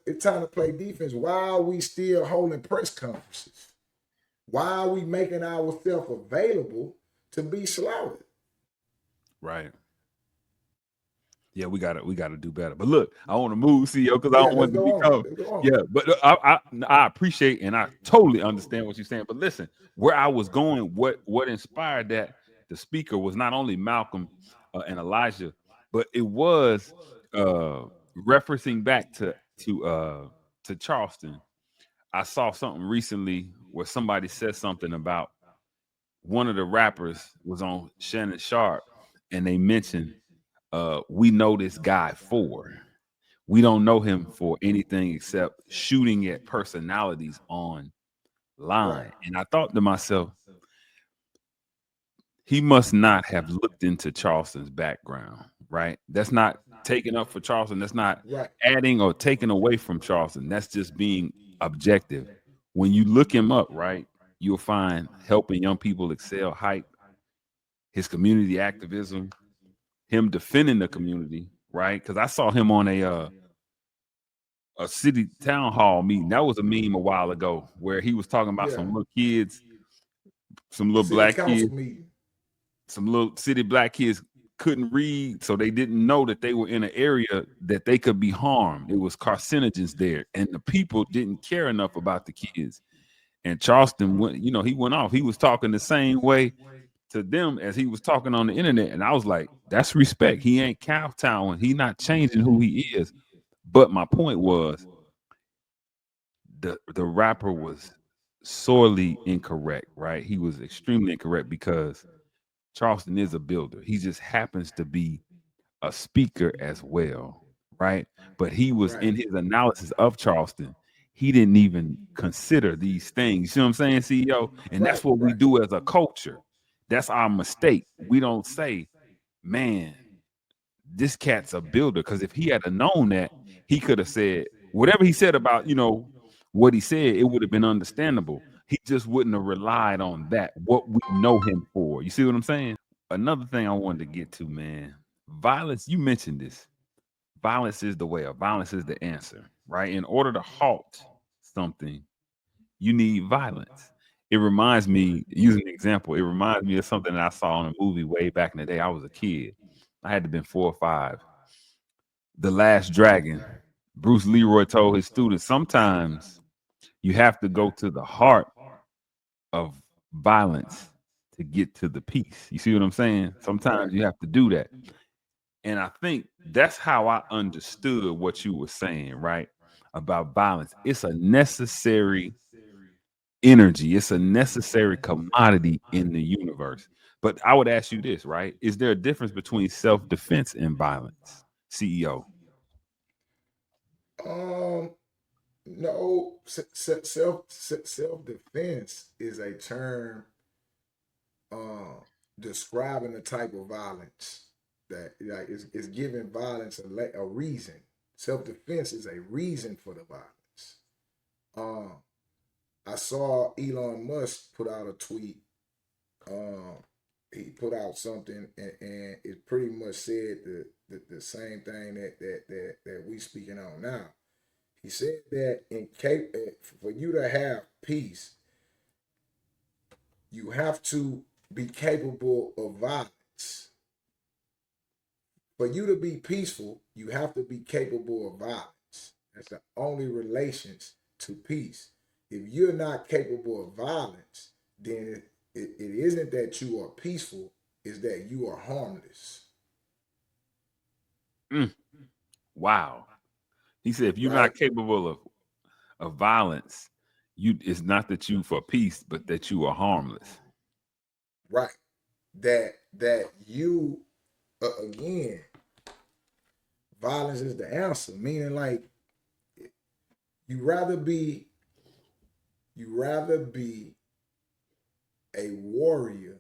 it's time to play defense. Why are we still holding press conferences? Why are we making ourselves available to be slaughtered? Right. Yeah, we gotta do better. But look, I want to move, CEO, because I Yeah, don't let's want it to go on. become. Let's go on. Yeah, but I appreciate and I totally understand what you're saying. But listen, where I was going, what inspired that the speaker was not only Malcolm and Elijah, but it was uh, referencing back to Charleston. I saw something recently where somebody said something about one of the rappers was on Shannon Sharp, and they mentioned we know this guy for. We don't know him for anything except shooting at personalities online. Right. And I thought to myself, he must not have looked into Charleston's background, right? That's not taking up for Charleston. That's not Right. adding or taking away from Charleston. That's just being objective. When you look him up, right, you'll find helping young people excel, hype, his community activism, him defending the community, right? Because I saw him on a city town hall meeting. That was a meme a while ago where he was talking about Yeah. some little kids, some little City black council kids, meeting. some little city black kids couldn't read, so they didn't know that they were in an area that they could be harmed. It was carcinogens there, and the people didn't care enough about the kids. And Charleston went, he went off. He was talking the same way to them as he was talking on the internet, and I was like, "That's respect. He ain't kowtowing. He not changing who he is." But my point was, the rapper was sorely incorrect, right? He was extremely incorrect because Charleston is a builder. He just happens to be a speaker as well, right? But he was Right. in his analysis of Charleston. He didn't even consider these things. You see what I'm saying, CEO? And Right. that's what we Right. do as a culture. That's our mistake. We don't say, man, this cat's a builder. Because if he had known that, he could have said whatever he said about, what he said, it would have been understandable. He just wouldn't have relied on that, what we know him for. You see what I'm saying? Another thing I wanted to get to, man, violence, you mentioned this. Violence is the way, or violence is the answer, right? In order to halt something, you need violence. It reminds me, using an example, it reminds me of something that I saw in a movie way back in the day. I was a kid. I had to been 4 or 5. The Last Dragon. Bruce Leroy told his students, sometimes you have to go to the heart of violence to get to the peace. You see what I'm saying? Right. Sometimes you have to do that. And I think that's how I understood what you were saying, right? About violence. It's a necessary energy, it's a necessary commodity in the universe. But I would ask you this, right? Is there a difference between self defense and violence? CEO. Um. No. Self defense is a term uh, describing the type of violence that like is giving violence a reason. Self defense is a reason for the violence. Um, I saw Elon Musk put out a tweet Um, he put out something, and it pretty much said the same thing that we speaking on now. He said that for you to have peace, you have to be capable of violence. For you to be peaceful, you have to be capable of violence. That's the only relations to peace. If you're not capable of violence, then it isn't that you are peaceful, it's that you are harmless. Mm, wow. He said, if you're Right? not capable of violence, you it's not that you for peace, but that you are harmless. Right. That you again, violence is the answer. Meaning like you rather be you rather be a warrior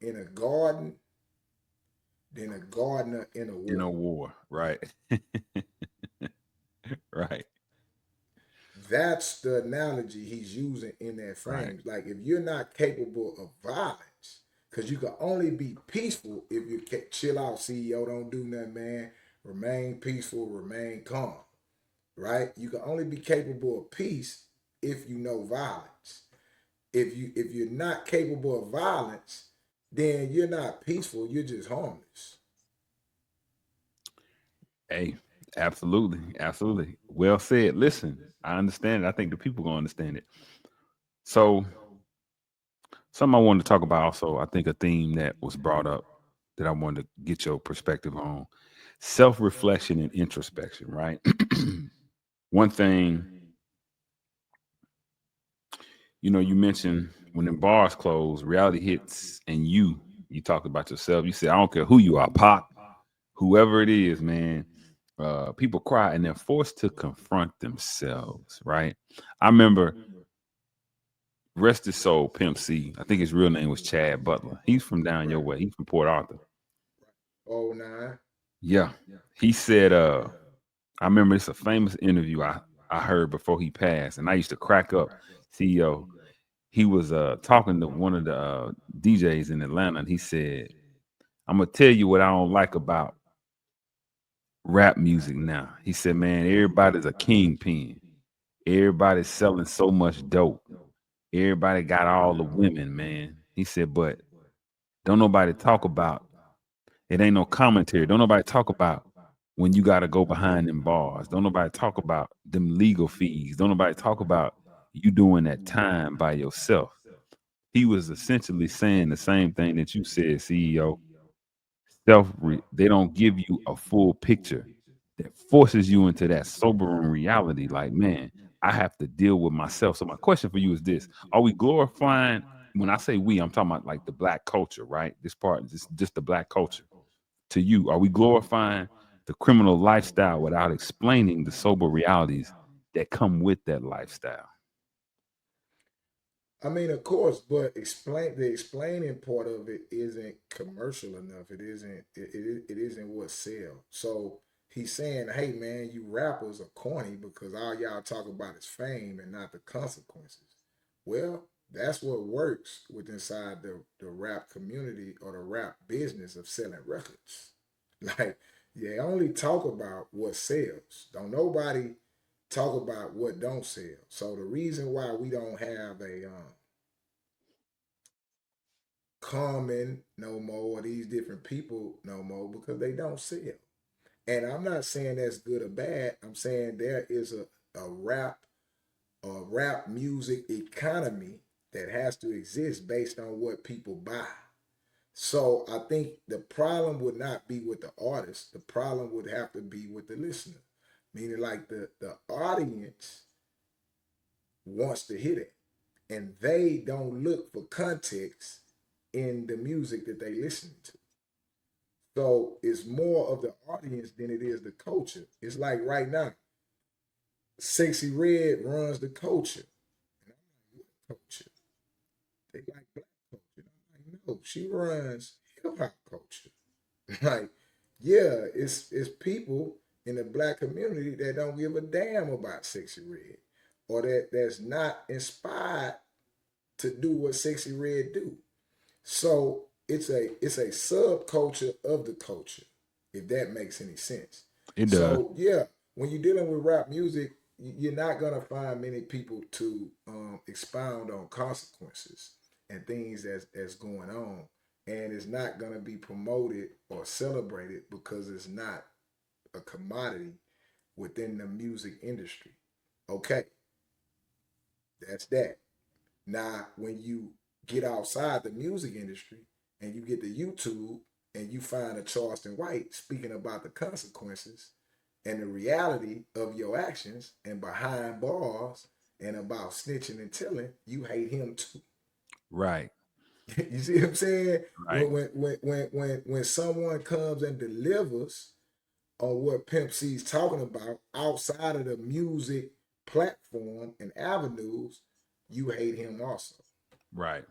in a garden than a gardener in a In a war. war, right? Right, That's the analogy he's using in that right. frame. Like if you're not capable of violence, because you can only be peaceful if you can chill out, CEO, don't do nothing, man. Remain peaceful, remain calm. Right? You can only be capable of peace if you know violence. If you're not capable of violence, then you're not peaceful. You're just harmless. Hey, absolutely, absolutely. Well said. Listen, I understand it. I think the people gonna understand it. So, something I wanted to talk about also. I think a theme that was brought up that I wanted to get your perspective on: self-reflection and introspection. Right. One thing, you mentioned when the bars close, reality hits, and you talked about yourself. You said, I don't care who you are, Pop, whoever it is, man. People cry and they're forced to confront themselves, right? I remember, rest his soul, Pimp C. I think his real name was Chad Butler. He's from down your Right. way. He's from Port Arthur. Oh nine. Yeah. He said, I remember it's a famous interview I heard before he passed, and I used to crack up. CEO, he was talking to one of the DJs in Atlanta, and he said, I'm gonna tell you what I don't like about rap music now. He said, man, everybody's a kingpin. Everybody's selling so much dope. Everybody got all the women, man. He said, but don't nobody talk about it. Ain't no commentary. Don't nobody talk about when you got to go behind them bars. Don't nobody talk about them legal fees. Don't nobody talk about you doing that time by yourself. He was essentially saying the same thing that you said, CEO. They don't give you a full picture that forces you into that sobering reality. Like, man, I have to deal with myself. So my question for you is this: are we glorifying? When I say we, I'm talking about like the black culture, right? This part is just the black culture. To you, are we glorifying the criminal lifestyle without explaining the sober realities that come with that lifestyle? I mean, of course, but the explaining part of it isn't commercial enough. It isn't what sells. So he's saying, hey man, you rappers are corny because all y'all talk about is fame and not the consequences. Well, that's what works with inside the rap community or the rap business of selling records. Like they only talk about what sells. Don't nobody talk about what don't sell. So the reason why we don't have a Common no more, or these different people no more because they don't sell. And I'm not saying that's good or bad. I'm saying there is a rap music economy that has to exist based on what people buy. So I think the problem would not be with the artist. The problem would have to be with the listener. Meaning like the audience wants to hear it. And they don't look for context in the music that they listen to. So it's more of the audience than it is the culture. It's like right now, Sexy Red runs the culture. And I'm like, what culture? They like black culture. I'm like, no, she runs hip hop culture. Like, yeah, it's people in the black community that don't give a damn about Sexy Red, or that's not inspired to do what Sexy Red do. So it's a subculture of the culture, if that makes any sense. It does. So yeah, when you're dealing with rap music, you're not gonna find many people to expound on consequences and things that's going on, and it's not gonna be promoted or celebrated because it's not a commodity within the music industry. Okay, that's that. Now, when you get outside the music industry and you get to YouTube and you find a Charleston White speaking about the consequences and the reality of your actions and behind bars and about snitching and telling, you hate him too. Right. You see what I'm saying? Right. When someone comes and delivers on what Pimp C's talking about outside of the music platform and avenues, you hate him also. Right.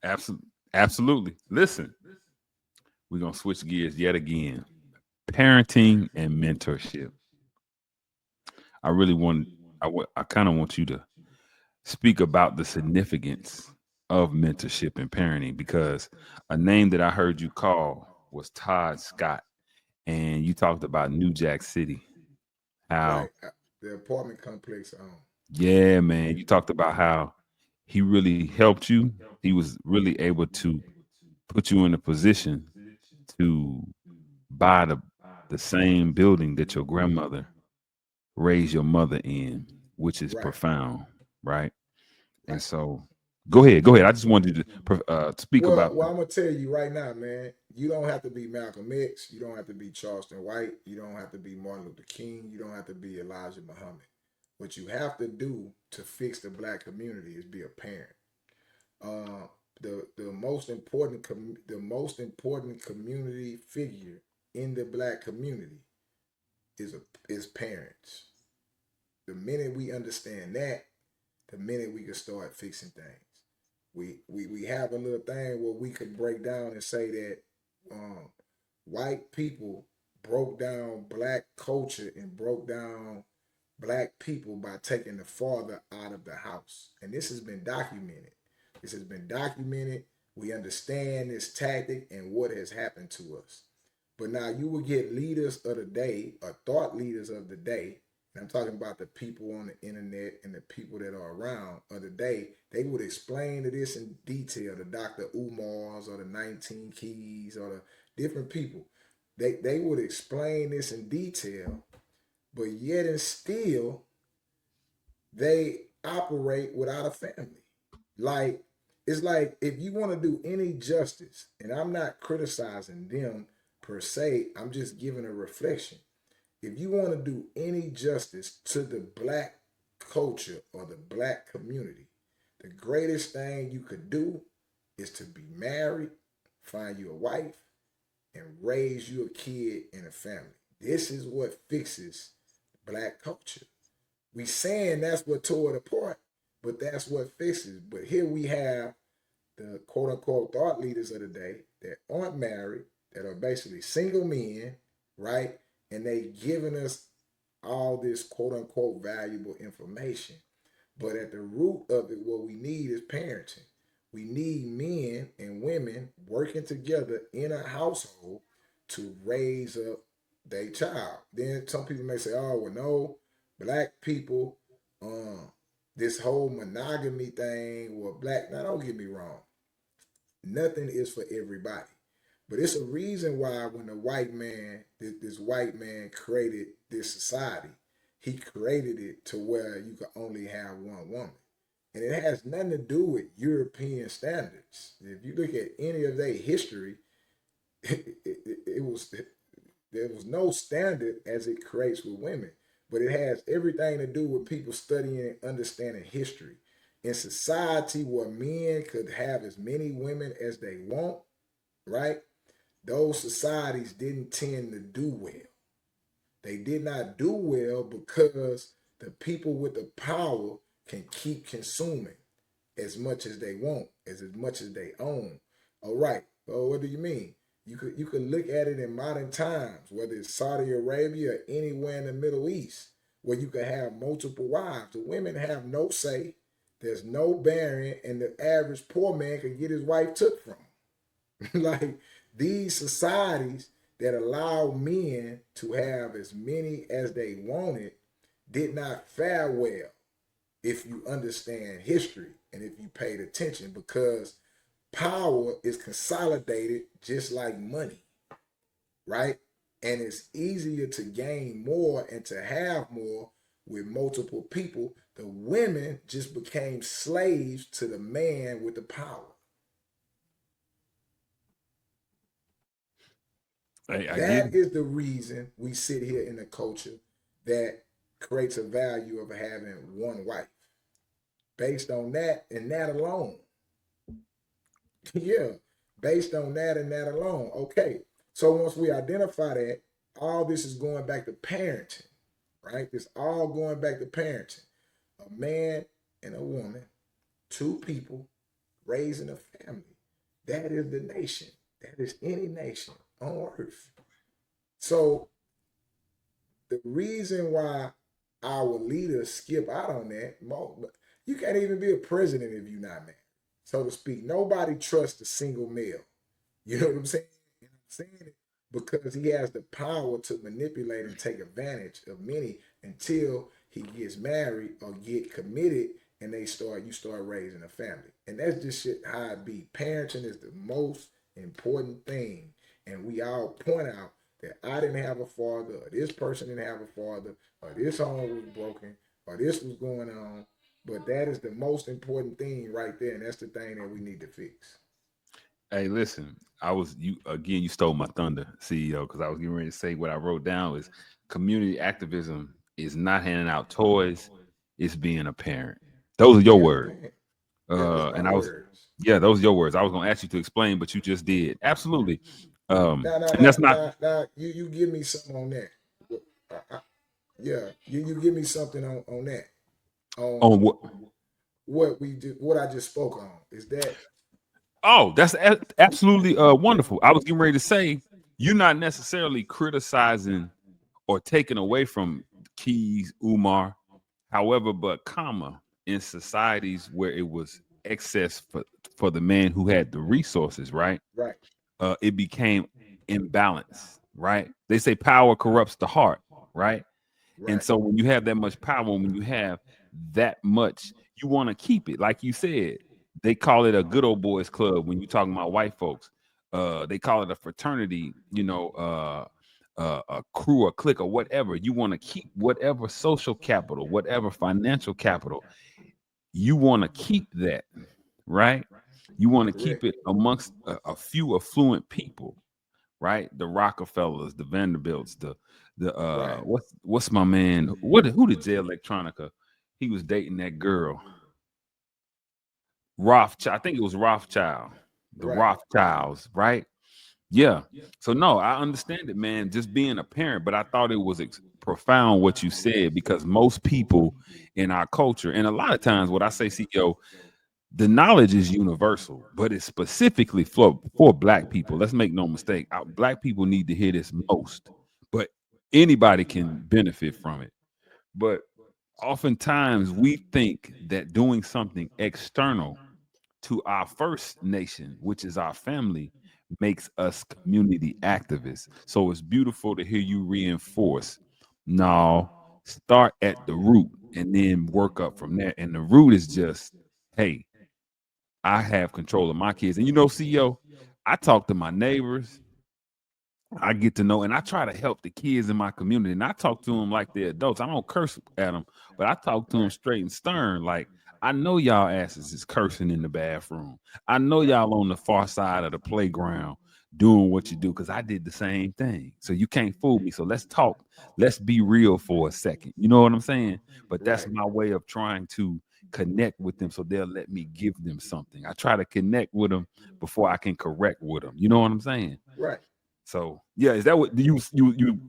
Absolutely. Absolutely. Listen, we're gonna switch gears yet again. Parenting and mentorship. I really want. I kind of want you to speak about the significance of mentorship and parenting because a name that I heard you call was Todd Scott, and you talked about New Jack City. How, Right. The apartment complex. yeah, man, you talked about how he really helped you. He was really able to put you in a position to buy the same building that your grandmother raised your mother in, which is Right. profound, right? And Right. so, go ahead, go ahead. I just wanted you to speak about Well, that. I'm gonna tell you right now, man. You don't have to be Malcolm X. You don't have to be Charleston White. You don't have to be Martin Luther King. You don't have to be Elijah Muhammad. What you have to do to fix the black community is be a parent. Uh, the most important community figure in the black community is parents. The minute we understand that, the minute we can start fixing things. We have a little thing where we could break down and say that um, white people broke down black culture and broke down black people by taking the father out of the house. And this has been documented. This has been documented. We understand this tactic and what has happened to us. But now you will get leaders of the day or thought leaders of the day. And I'm talking about the people on the internet and the people that are around of the day. They would explain to this in detail, the Dr. Umars or the 19 Keys or the different people. They would explain this in detail, but yet and still they operate without a family. Like, it's like if you want to do any justice, and I'm not criticizing them per se, I'm just giving a reflection. If you want to do any justice to the black culture or the black community, the greatest thing you could do is to be married, find you a wife, and raise you a kid in a family. This is what fixes black culture. We saying that's what tore it apart, but that's what fixes. But here we have the quote unquote thought leaders of the day that aren't married, that are basically single men, right? And they giving us all this quote unquote valuable information. But at the root of it, what we need is parenting. We need men and women working together in a household to raise up their child. Then some people may say, oh, well, no, black people, um, this whole monogamy thing, well, black, now don't get me wrong. Nothing is for everybody. But it's a reason why when the white man, this white man created this society, he created it to where you could only have one woman. And it has nothing to do with European standards. If you look at any of their history, it was there was no standard as it creates with women, but it has everything to do with people studying and understanding history. In society where men could have as many women as they want, right? Those societies didn't tend to do well. They did not do well because the people with the power can keep consuming as much as they want, as much as they own. All right. Well, what do you mean? You could look at it in modern times, whether it's Saudi Arabia or anywhere in the Middle East, where you could have multiple wives. The women have no say. There's no bearing, and the average poor man could get his wife took from him. Like these societies that allow men to have as many as they wanted did not fare well if you understand history and if you paid attention, because power is consolidated just like money, right? And it's easier to gain more and to have more with multiple people. The women just became slaves to the man with the power. I get That it. is the reason we sit here in a culture that creates a value of having one wife. Based on that and that alone. Yeah, based on that and that alone. Okay, so once we identify that, all this is going back to parenting, right? It's all going back to parenting. A man and a woman, two people raising a family. That is the nation. That is any nation on earth. So the reason why our leaders skip out on that, you can't even be a president if you're not married, so to speak. Nobody trusts a single male. You know what I'm saying? And I'm saying it because he has the power to manipulate and take advantage of many until he gets married or get committed and you start raising a family. And that's just shit how it be. Parenting is the most important thing. And we all point out that I didn't have a father, or this person didn't have a father, or this home was broken, or this was going on. But that is the most important thing right there. And that's the thing that we need to fix. Hey, listen, I was you again. You stole my thunder, CEO, because I was getting ready to say what I wrote down is community activism is not handing out toys; it's being a parent. Those are your Being a words, parent. Yeah, that's my and I was, words. yeah, those are your words. I was going to ask you to explain, but you just did. Absolutely, Now, now, and now, that's not now, now, you give me something on that. Yeah, you give me something on that. On on what. what we do, what I just spoke on. Is that Oh, that's absolutely wonderful. I was getting ready to say you're not necessarily criticizing or taken away from Keys, Umar. However, but comma in societies where it was excess for the man who had the resources, right? right? It became imbalance, right? They say power corrupts the heart, right? And Right. so when you have that much power, when you have that much, you want to keep it. Like you said, they call it a good old boys club when you're talking about white folks. They call it a fraternity, a crew, a clique, or whatever. You want to keep whatever social capital, whatever financial capital, you want to keep that, right? You want to keep Correct. it amongst a few affluent people, right? The Rockefellers, the Vanderbilts, the Right. what's my man? What who did Jay Electronica? He was dating that girl, Rothschild. I think it was Rothschild, the Right. Rothschilds, right? Yeah. So no, I understand it, man. Just being a parent, but I thought it was profound what you said because most people in our culture, and a lot of times, what I say, CEO, the knowledge is universal, but it's specifically for black people. Let's make no mistake. Black people need to hear this most, but anybody can benefit from it. But oftentimes we think that doing something external to our first nation, which is our family, makes us community activists. So it's beautiful to hear you reinforce. No, start at the root and then work up from there. And the root is just, hey, I have control of my kids. And CEO, I talk to my neighbors. I get to know, and I try to help the kids in my community. And I talk to them like they're adults. I don't curse at them, but I talk to them Right. straight and stern. Like, I know y'all asses is cursing in the bathroom. I know Right. y'all on the far side of the playground doing what you do because I did the same thing. So you can't fool me. So let's talk. Let's be real for a second. You know what I'm saying? But that's Right. my way of trying to connect with them so they'll let me give them something. I try to connect with them before I can correct with them. You know what I'm saying? Right. So yeah, is that what you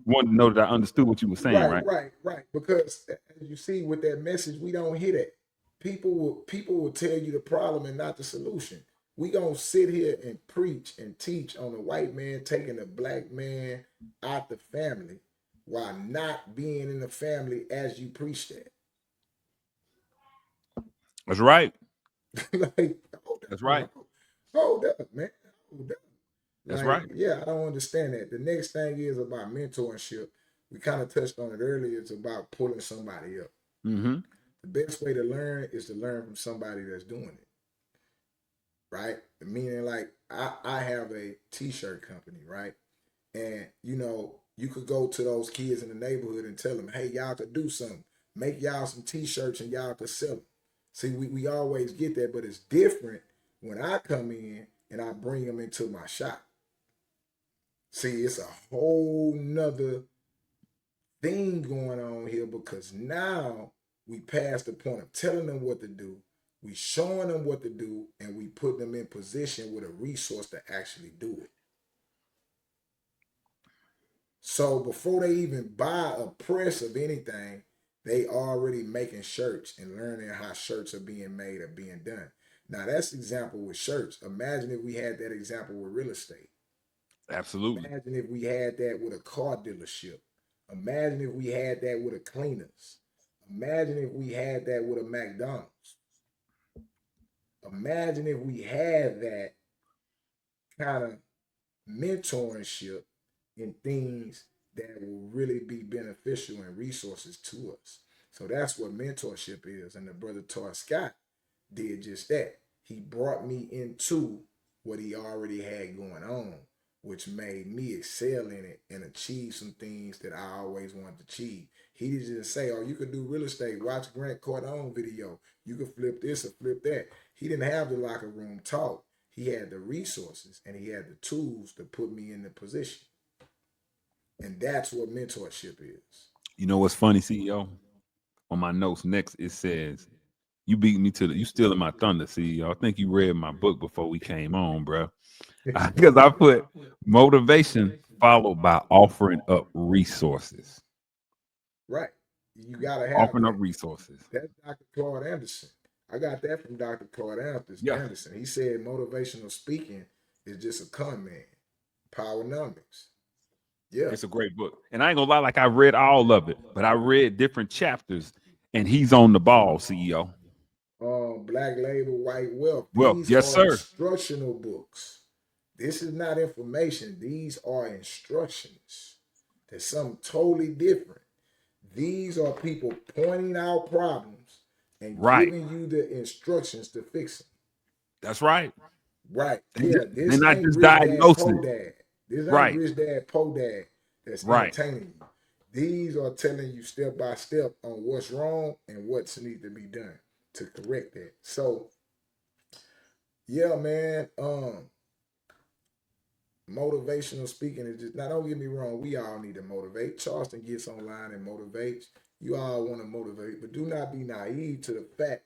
wanted to know that I understood what you were saying, Right. right? Right. Right. Because as you see with that message, we don't hear that. People will tell you the problem and not the solution. We gonna sit here and preach and teach on a white man taking a black man out the family while not being in the family as you preach that. That's right. Like, hold That's up, right. hold up, man, hold up. That's Like, right. yeah, I don't understand that. The next thing is about mentorship. We kind of touched on it earlier. It's about pulling somebody up. Mm-hmm. The best way to learn is to learn from somebody that's doing it, right? Meaning, like, I have a t-shirt company, right? And you could go to those kids in the neighborhood and tell them, hey, y'all could do something. Make y'all some t-shirts and y'all could sell them. See, we always get that, but it's different when I come in and I bring them into my shop. See, it's a whole nother thing going on here because now we passed the point of telling them what to do. We showing them what to do, and we put them in position with a resource to actually do it. So before they even buy a press of anything, they already making shirts and learning how shirts are being made or being done. Now that's example with shirts. Imagine if we had that example with real estate. Absolutely. Imagine if we had that with a car dealership. Imagine if we had that with a cleaners. Imagine if we had that with a McDonald's. Imagine if we had that kind of mentorship in things that will really be beneficial and resources to us. So that's what mentorship is. And the brother Tar Scott did just that. He brought me into what he already had going on, which made me excel in it and achieve some things that I always wanted to achieve. He didn't just say, oh, you could do real estate, watch Grant Cardone video, you could flip this or flip that. He didn't have the locker room talk. He had the resources and he had the tools to put me in the position. And that's what mentorship is. You know what's funny, CEO? On my notes next, it says, "You beat me to the. You stealing my thunder, CEO. I think you read my book before we came on, bro. Because I put motivation followed by offering up resources. Right. You gotta have Offering up that. resources. That's Dr. Claude Anderson. I got that from Dr. Claude Yeah, Anderson. He said motivational speaking is just a con man. Powernomics. Yeah. it's a great book. And I ain't gonna lie, like I read all of it, but I read different chapters, and he's on the ball, CEO. Black Label, White Wealth. Well, These yes, are sir. instructional books. This is not information. These are instructions. There's something totally different. These are people pointing out problems and Right. giving you the instructions to fix them. That's right. Right. They Yeah, just, they're this not ain't just Rich Dad Po diagnosing it. Dad. This ain't Right. Rich Dad Po Dad that's Right. entertaining you. These are telling you step by step on what's wrong and what's need to be done to correct that. So yeah, man. Motivational speaking is just now. Don't get me wrong. We all need to motivate. Charleston gets online and motivates. You all want to motivate, but do not be naive to the fact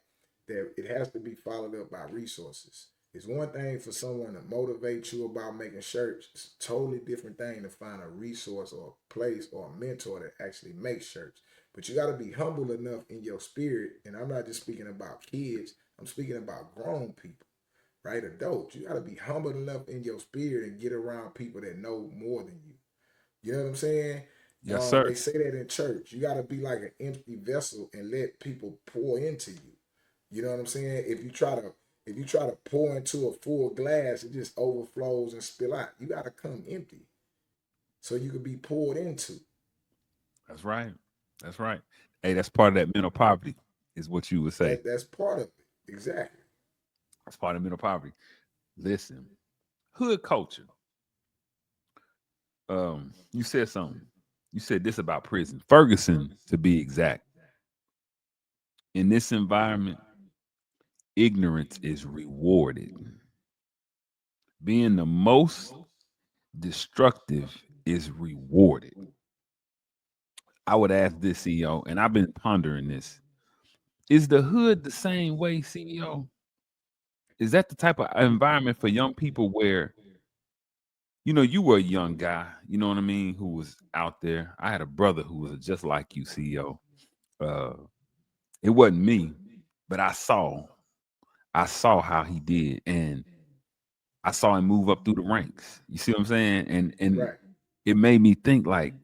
that it has to be followed up by resources. It's one thing for someone to motivate you about making shirts. It's a totally different thing to find a resource or a place or a mentor that actually makes shirts. But you got to be humble enough in your spirit. And I'm not just speaking about kids. I'm speaking about grown people, right? Adults. You got to be humble enough in your spirit and get around people that know more than you. You know what I'm saying? Yes, sir. They say that in church. You got to be like an empty vessel and let people pour into you. You know what I'm saying? If you try to pour into a full glass, it just overflows and spill out. You got to come empty so you can be poured into. That's right. That's right. Hey, that's part of that mental poverty, is what you would say. That's part of it. Exactly. That's part of mental poverty. Listen, hood culture. You said something. You said this about prison. Ferguson, to be exact. In this environment, ignorance is rewarded. Being the most destructive is rewarded. I would ask this, CEO, and I've been pondering this. Is the hood the same way, CEO? Is that the type of environment for young people where, you were a young guy, you know what I mean, who was out there? I had a brother who was just like you, CEO. Uh, it wasn't me, but I saw how he did, and I saw him move up through the ranks. You see what I'm saying? And Right. it made me think like,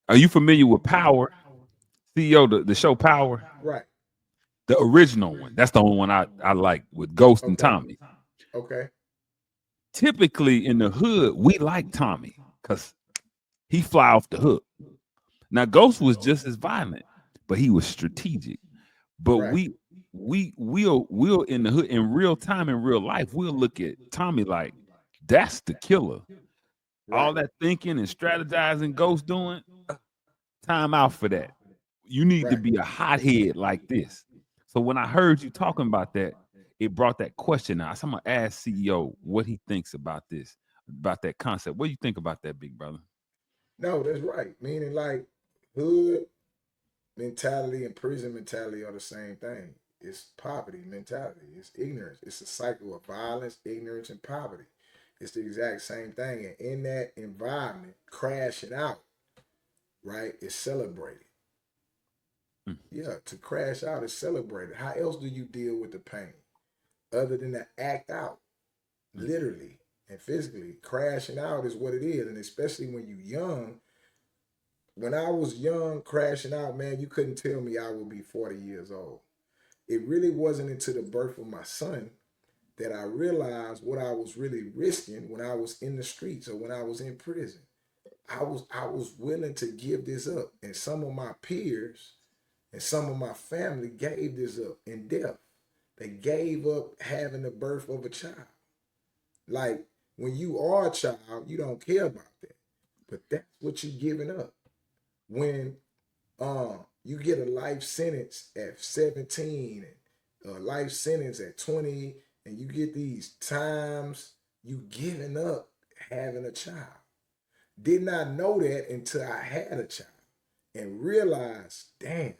are you familiar with Power? CEO, the show Power? Right. The original one. That's the only one I like with Ghost and Okay. Tommy. Okay. Typically in the hood, we like Tommy because he fly off the hook. Now Ghost was just as violent, but he was strategic. But Right. we'll in the hood in real time in real life, we'll look at Tommy like that's the killer. All Right. that thinking and strategizing Ghost doing, time out for that. You need to Right. be a hothead like this. So when I heard you talking about that, it brought that question out. So I'm gonna ask CEO what he thinks about this, about that concept. What do you think about that, big brother? No, that's right. Meaning like hood mentality and prison mentality are the same thing. It's poverty mentality. It's ignorance. It's a cycle of violence, ignorance, and poverty. It's the exact same thing. And in that environment, crashing out, right, is celebrated. Mm, Yeah, to crash out is celebrated. How else do you deal with the pain other than to act out, mm, literally and physically? Crashing out is what it is. And especially when you're young, when I was young, crashing out, man, you couldn't tell me I would be 40 years old. It really wasn't until the birth of my son that I realized what I was really risking when I was in the streets or when I was in prison. I was willing to give this up. And some of my peers and some of my family gave this up in death. They gave up having the birth of a child. Like when you are a child, you don't care about that. But that's what you're giving up. When you get a life sentence at 17 and a life sentence at 20, and you get these times, you giving up having a child. Did not know that until I had a child and realized, damn,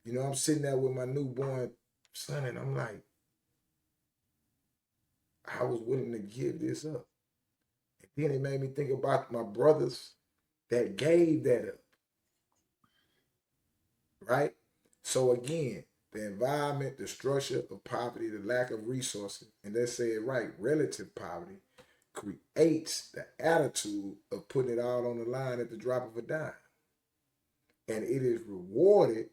I'm sitting there with my newborn son and I'm like, I was willing to give this up. And then it made me think about my brothers that gave that up, right? So again, the environment, the structure of poverty, the lack of resources, and let's say it right, relative poverty creates the attitude of putting it all on the line at the drop of a dime. And it is rewarded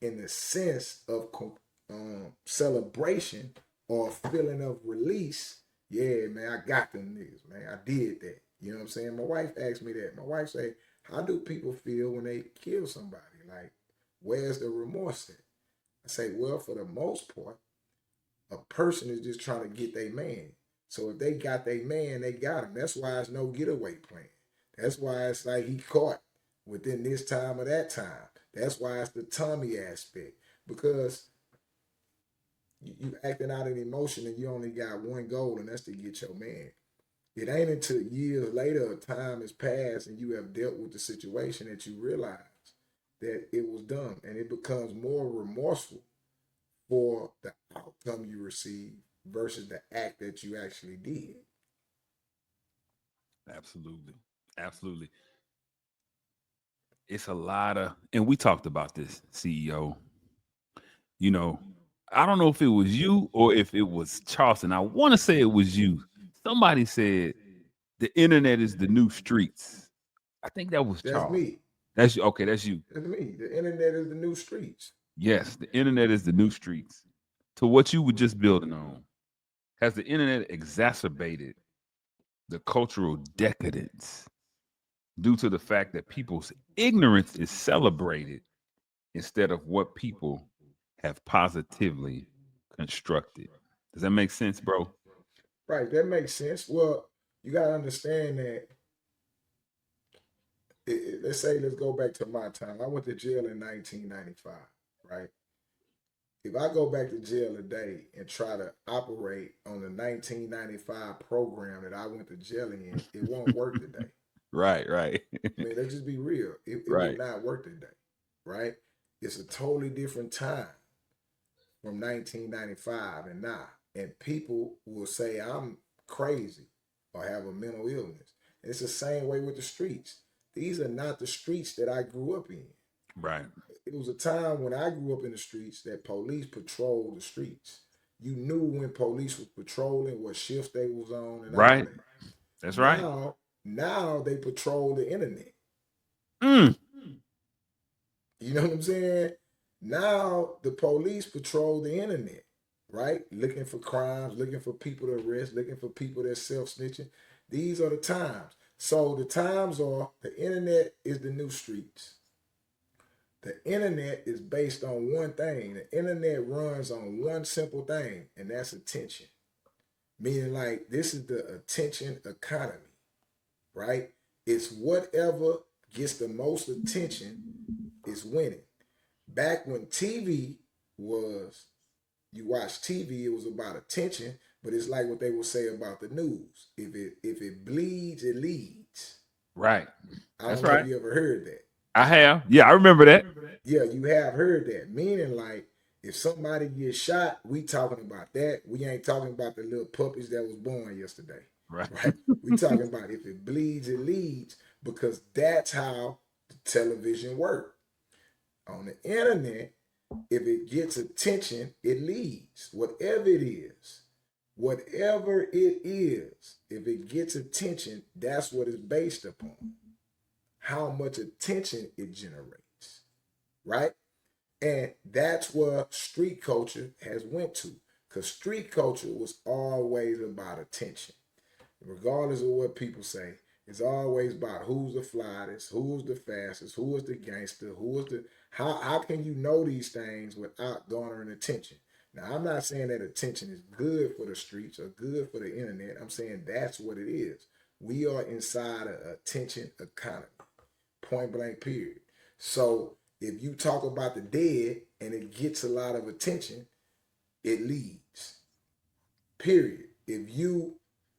in the sense of celebration or feeling of release. Yeah, man, I got them niggas, man. I did that. You know what I'm saying? My wife asked me that. My wife say, how do people feel when they kill somebody? Like, where's the remorse at? I say, well, for the most part, a person is just trying to get their man. So if they got their man, they got him. That's why it's no getaway plan. That's why it's like he caught within this time or that time. That's why it's the Tommy aspect. Because you acting out an emotion and you only got one goal, and that's to get your man. It ain't until years later, time has passed, and you have dealt with the situation that you realize that it was done, and it becomes more remorseful for the outcome you receive versus the act that you actually did. absolutely. Absolutely. It's a lot of, and we talked about this, CEO. You know, I don't know if it was you or if it was Charleston. I want to say it was you. Somebody said the internet is the new streets. I think that was That's Charles. me. That's you. Okay, that's you. That's me. The internet is the new streets. Yes, the internet is the new streets. To what you were just building on, has the internet exacerbated the cultural decadence due to the fact that people's ignorance is celebrated instead of what people have positively constructed? Does that make sense, bro? Right, that makes sense. Well, you got to understand that, let's say, let's go back to my time. I went to jail in 1995, right? If I go back to jail today and try to operate on the 1995 program that I went to jail in, it won't work today. Right, right, I mean, let's just be real. It would right, not work today, right? It's a totally different time from 1995 and now. And people will say I'm crazy or have a mental illness. And it's the same way with the streets. These are not the streets that I grew up in. right, It was a time when I grew up in the streets that police patrolled the streets. You knew when police was patrolling, what shift they was on, and all right. that. That's right. Now they patrol the internet. Mm, You know what I'm saying? Now the police patrol the internet, right? Looking for crimes, looking for people to arrest, looking for people that self snitching. These are the times. So the times are the internet is the new streets. The internet is based on one thing. The internet runs on one simple thing, and that's attention. Meaning, like, this is the attention economy, right? It's whatever gets the most attention is winning. Back when TV was, you watch TV, it was about attention, but it's like what they will say about the news. If it bleeds, it leads. Right. I That's don't know if right. you ever heard that. I have. Yeah, I remember that. Yeah, you have heard that. Meaning, like, if somebody gets shot, we talking about that. We ain't talking about the little puppies that was born yesterday, Right. right? We talking about if it bleeds, it leads, because that's how the television works. On the internet, if it gets attention, it leads. Whatever it is, whatever it is, if it gets attention, that's what it's based upon. How much attention it generates, right? And that's where street culture has went to, because street culture was always about attention. Regardless of what people say, it's always about who's the flyest, who's the fastest, who is the gangster, who is the how can you know these things without garnering attention? Now, I'm not saying that attention is good for the streets or good for the internet. I'm saying that's what it is. We are inside an attention economy, point blank, period. So if you talk about the dead and it gets a lot of attention, it leads. Period. If you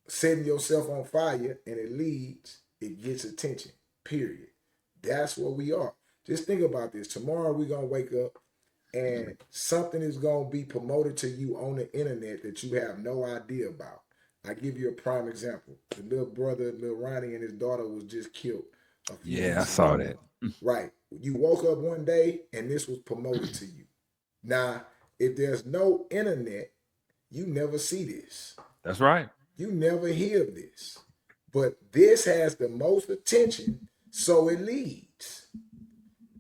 setting yourself on fire and it leads, it gets attention. Period. That's what we are. Just think about this. Tomorrow we're gonna wake up and something is gonna be promoted to you on the internet that you have no idea about. I give you a prime example. The little brother, little Ronnie, and his daughter was just killed a few Yeah, I weeks saw ago. that. Right. You woke up one day and this was promoted to you. Now, if there's no internet, you never see this. That's right. You never hear this. But this has the most attention, so it leads.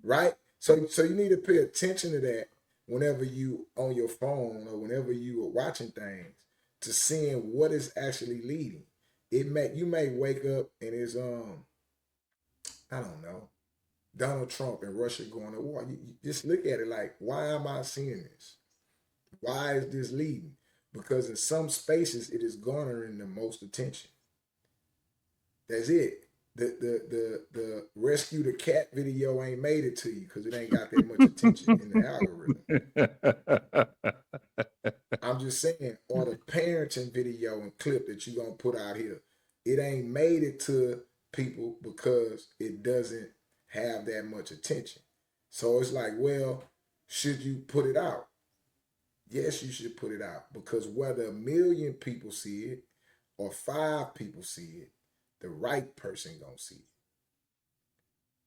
Right? So you need to pay attention to that whenever you on your phone or whenever you are watching things to seeing what is actually leading. You may wake up and it's I don't know, Donald Trump and Russia going to war. You just look at it like, why am I seeing this? Why is this leading? Because in some spaces it is garnering the most attention. That's it. The rescue the cat video ain't made it to you because it ain't got that much attention in the algorithm. I'm just saying, or the parenting video and clip that you gonna put out here, it ain't made it to people because it doesn't have that much attention. So it's like, well, should you put it out? Yes, you should put it out, because whether a million people see it or 5 people see it, the right person gonna see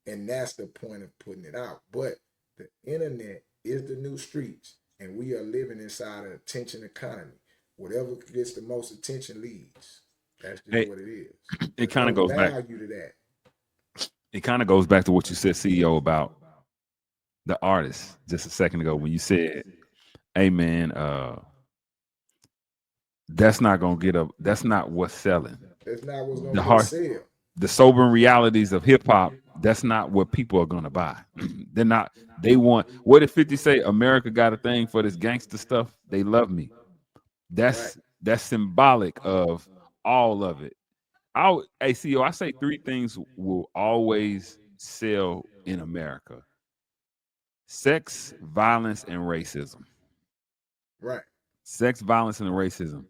it. And that's the point of putting it out. But the internet is the new streets, and we are living inside an attention economy. Whatever gets the most attention leads. That's just Hey, what it is. it There's kind of no goes back. value to that. It kind of goes back to what you said, CEO, about the artist just a second ago when you said, "Hey, man, that's not gonna get up. That's not what's selling. That's not what's The gonna go harsh, sell. the sobering realities of hip hop. That's not what people are gonna buy. They're not. They want. What did 50 say? America got a thing for this gangster stuff. They love me. Right. That's symbolic of all of it. Hey, CEO, I say 3 things will always sell in America: sex, violence, and racism. Right. Sex, violence, and racism.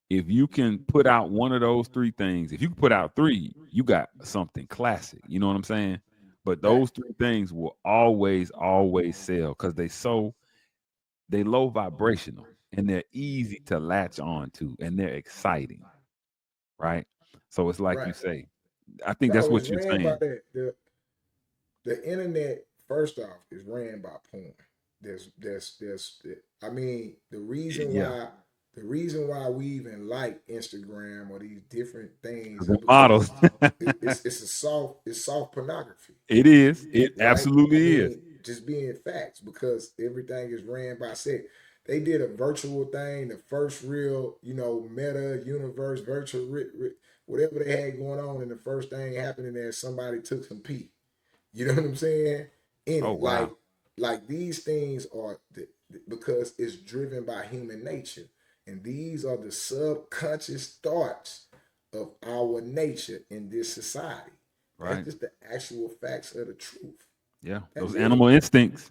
If you can put out one of those 3 things, if you can put out 3, you got something classic. You know what I'm saying? But Right. those 3 things will always sell because they low vibrational and they're easy to latch on to and they're exciting, right? So it's like you Right. say. I think that's No, it's what you're ran by saying. that. The internet, first off, is ran by porn. There's I mean, Yeah, the reason why we even like Instagram or these different things is the because models. it's soft pornography, It is. It right? I absolutely mean, is. just being facts because everything is ran by sex. They did a virtual thing, the first real, meta universe, virtual, whatever they had going on, and the first thing happening there, somebody took some pee. You know what I'm saying? In Oh it, wow. like these things are because it's driven by human nature, and these are the subconscious thoughts of our nature in this society. That's Right. just the actual facts of the truth. Yeah. That's Those it. animal instincts.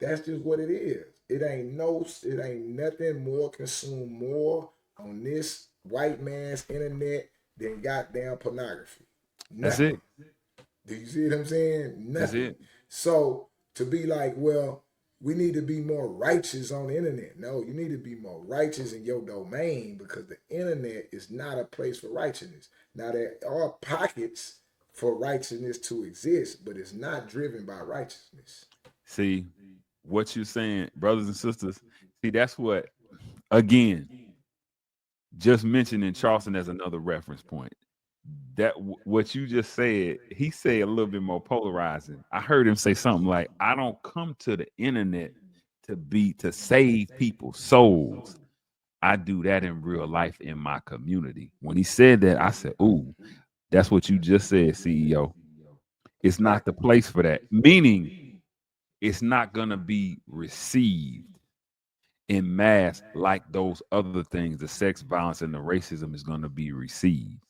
That's just what it is. It ain't nothing more consumed more on this white man's internet than goddamn pornography. That's Nothing. it. Do you see what I'm saying? That's Nothing. it. So to be like, well, we need to be more righteous on the internet. No, you need to be more righteous in your domain because the internet is not a place for righteousness. Now there are pockets for righteousness to exist, but it's not driven by righteousness. See what you're saying, brothers and sisters. See, that's what again, just mentioning Charleston as another reference point. That what you just said, he said a little bit more polarizing. I heard him say something like, "I don't come to the internet to save people's souls. I do that in real life in my community." When he said that, I said, "Ooh, that's what you just said, CEO. It's Right. not the place for that." Meaning, it's not gonna be received in mass like those other things. The sex violence and the racism is gonna be received.